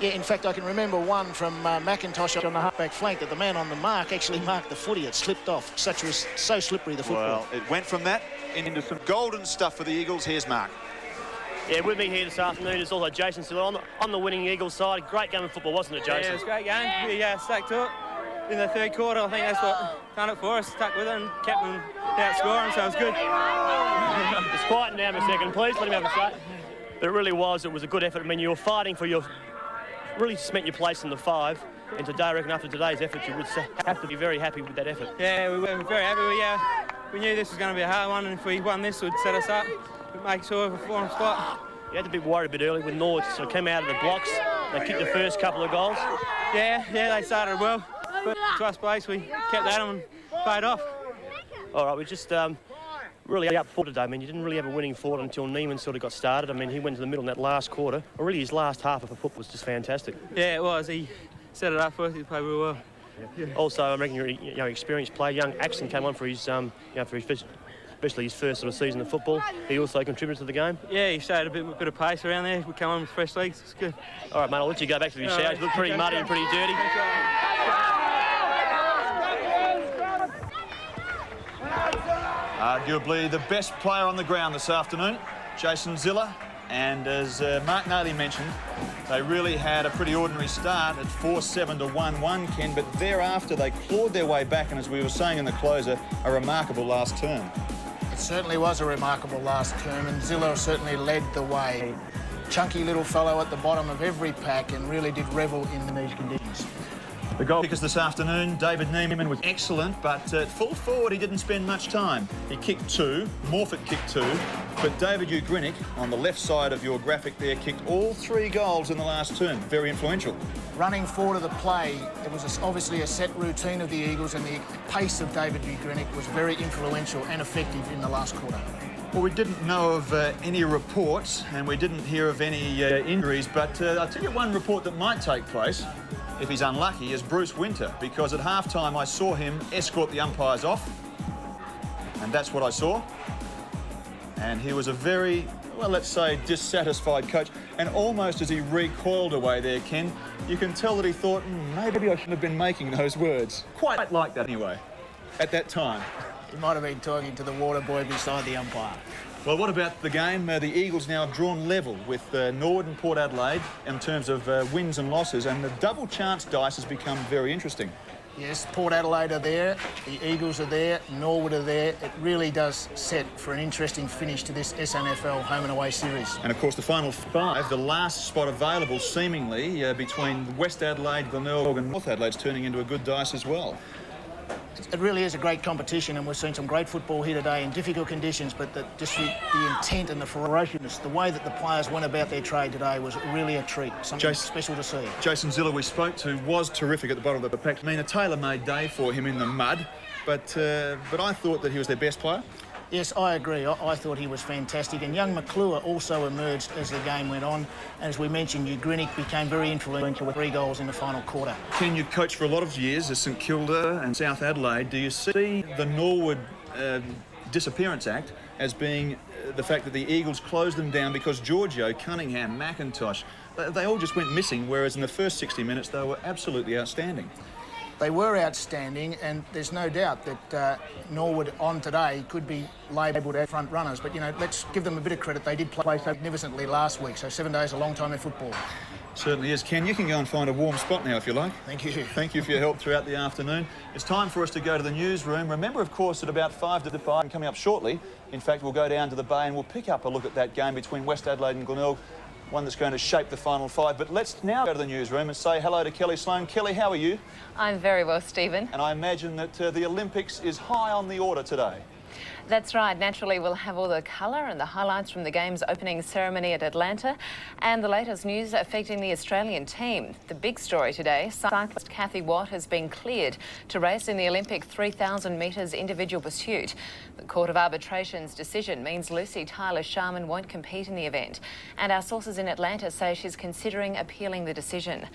E: In fact, I can remember one from McIntosh on the halfback flank that the man on the mark actually marked the footy. It slipped off. Was so slippery, the football.
C: Well, it went from that into some golden stuff for the Eagles. Here's Mark.
F: Yeah, with me here this afternoon is also Jason Siller on the winning Eagles side. Great game of football, wasn't it, Jason?
M: Yeah, it was a great game. We stuck to it in the third quarter. I think that's what done it for us. Stuck with it and kept them outscoring, so it was good.
F: Just quieten down a second, please. Let him have a shot. But it really was. It was a good effort. I mean, you were fighting for your... really cement your place in the 5. And today, I reckon, after today's effort, you would have to be very happy with that effort.
M: Yeah, we were very happy. We knew this was going to be a hard one, and if we won this, it would set us up. Make sure of a 4 spot.
F: You had to be worried a bit early when Norwood sort of came out of the blocks. They kicked the first couple of goals.
M: Yeah, they started well. But to us, place, we kept at them and played off.
F: All right, we just really up for today. I mean, you didn't really have a winning forward until Neiman sort of got started. I mean, he went to the middle in that last quarter. Or really, his last half of the foot was just fantastic.
M: Yeah, it was. He set it up for us. He played really well.
F: Yeah. Also, I reckon your experienced player, young Axton, came on for his, especially his first sort of season of football. He also contributed to the game.
M: Yeah, he showed a bit of pace around there. We come on with fresh legs. It's good.
F: All right, mate, I'll let you go back to your showers. You look pretty muddy and pretty dirty.
C: Arguably the best player on the ground this afternoon, Jason Ziller. And as Mark Nardi mentioned, they really had a pretty ordinary start at 4-7 to 1-1, Ken, but thereafter they clawed their way back, and as we were saying in the closer, a remarkable last term.
E: It certainly was a remarkable last term, and Ziller certainly led the way. Chunky little fellow at the bottom of every pack and really did revel in these conditions.
C: The goal kickers this afternoon, David Neiman, was excellent, but at full forward he didn't spend much time. He kicked 2, Morfitt kicked 2, but David Ugrinnick, on the left side of your graphic there, kicked all 3 goals in the last term. Very influential.
E: Running forward of the play, it was obviously a set routine of the Eagles, and the pace of David Ugrinnick was very influential and effective in the last quarter.
C: Well, we didn't know of any reports, and we didn't hear of any injuries, but I'll tell you one report that might take place, if he's unlucky, is Bruce Winter, because at half-time I saw him escort the umpires off, and that's what I saw. And he was a very, well, let's say, dissatisfied coach, and almost as he recoiled away there, Ken, you can tell that he thought, maybe I shouldn't have been making those words. Quite like that anyway, at that time.
E: He might have been talking to the water boy beside the umpire.
C: Well, what about the game? The Eagles now have drawn level with Norwood and Port Adelaide in terms of wins and losses, and the double chance dice has become very interesting.
E: Yes, Port Adelaide are there, the Eagles are there, Norwood are there. It really does set for an interesting finish to this SNFL home and away series.
C: And of course the final 5, the last spot available seemingly between West Adelaide, Glenelg and North Adelaide's turning into a good dice as well.
E: It really is a great competition, and we've seen some great football here today in difficult conditions, but just the intent and the ferociousness, the way that the players went about their trade today was really a treat, something special to see.
C: Jason Ziller, we spoke to, was terrific at the bottom of the pack. I mean, a tailor-made day for him in the mud, but I thought that he was their best player.
E: Yes, I agree. I thought he was fantastic. And young McClure also emerged as the game went on. And as we mentioned, Ugrinnick became very influential with 3 goals in the final quarter.
C: Ken, you coached for a lot of years at St Kilda and South Adelaide. Do you see the Norwood Disappearance Act
N: as being the fact that the Eagles closed them down because Giorgio, Cunningham, McIntosh, they all just went missing, whereas in the first 60 minutes they were absolutely outstanding.
E: They were outstanding, and there's no doubt that Norwood on today could be labelled as front runners. But, you know, let's give them a bit of credit. They did play so magnificently last week, so 7 days is a long time in football.
N: Certainly is. Ken, you can go and find a warm spot now if you like.
E: Thank you.
N: Thank you for your help throughout the afternoon. It's time for us to go to the newsroom. Remember, of course, at about 5 to 5, and coming up shortly, in fact, we'll go down to the Bay and we'll pick up a look at that game between West Adelaide and Glenelg, one that's going to shape the final 5. But let's now go to the newsroom and say hello to Kelly Sloan. Kelly, how are you?
O: I'm very well, Stephen.
N: And I imagine that the Olympics is high on the order today.
O: That's right. Naturally, we'll have all the colour and the highlights from the game's opening ceremony at Atlanta and the latest news affecting the Australian team. The big story today, cyclist Kathy Watt has been cleared to race in the Olympic 3,000 metres individual pursuit. The Court of Arbitration's decision means Lucy Tyler-Sharman won't compete in the event, and our sources in Atlanta say she's considering appealing the decision.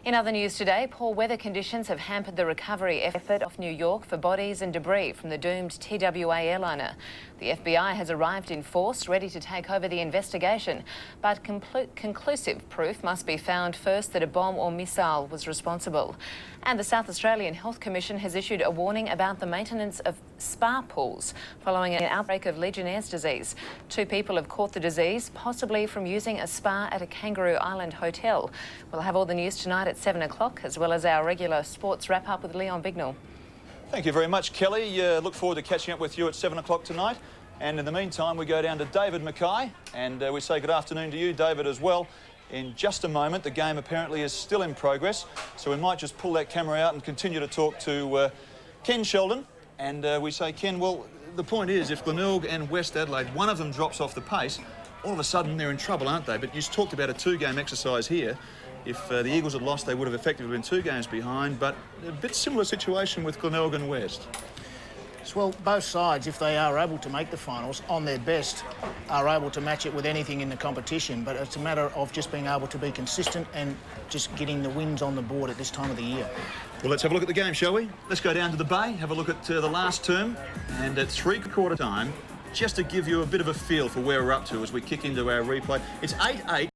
O: In other news today, poor weather conditions have hampered the recovery effort off New York for bodies and debris from the doomed TWA airliner. The FBI has arrived in force, ready to take over the investigation, but conclusive proof must be found first that a bomb or missile was responsible. And the South Australian Health Commission has issued a warning about the maintenance of spa pools following an outbreak of Legionnaire's disease. 2 people have caught the disease, possibly from using a spa at a Kangaroo Island hotel. We'll have all the news tonight at 7 o'clock, as well as our regular sports wrap-up with Leon Bignell.
N: Thank you very much, Kelly. Look forward to catching up with you at 7 o'clock tonight. And in the meantime, we go down to David Mackay, and we say good afternoon to you, David, as well. In just a moment, the game apparently is still in progress, so we might just pull that camera out and continue to talk to Ken Sheldon. And we say, Ken, well, the point is, if Glenelg and West Adelaide, one of them drops off the pace, all of a sudden they're in trouble, aren't they? But you talked about a 2-game exercise here. If the Eagles had lost, they would have effectively been 2 games behind, but a bit similar situation with Glenelg and West.
E: Well, both sides, if they are able to make the finals on their best, are able to match it with anything in the competition. But it's a matter of just being able to be consistent and just getting the wins on the board at this time of the year.
N: Well, let's have a look at the game, shall we? Let's go down to the Bay, have a look at the last term, and at 3/4 time, just to give you a bit of a feel for where we're up to as we kick into our replay. It's 8-8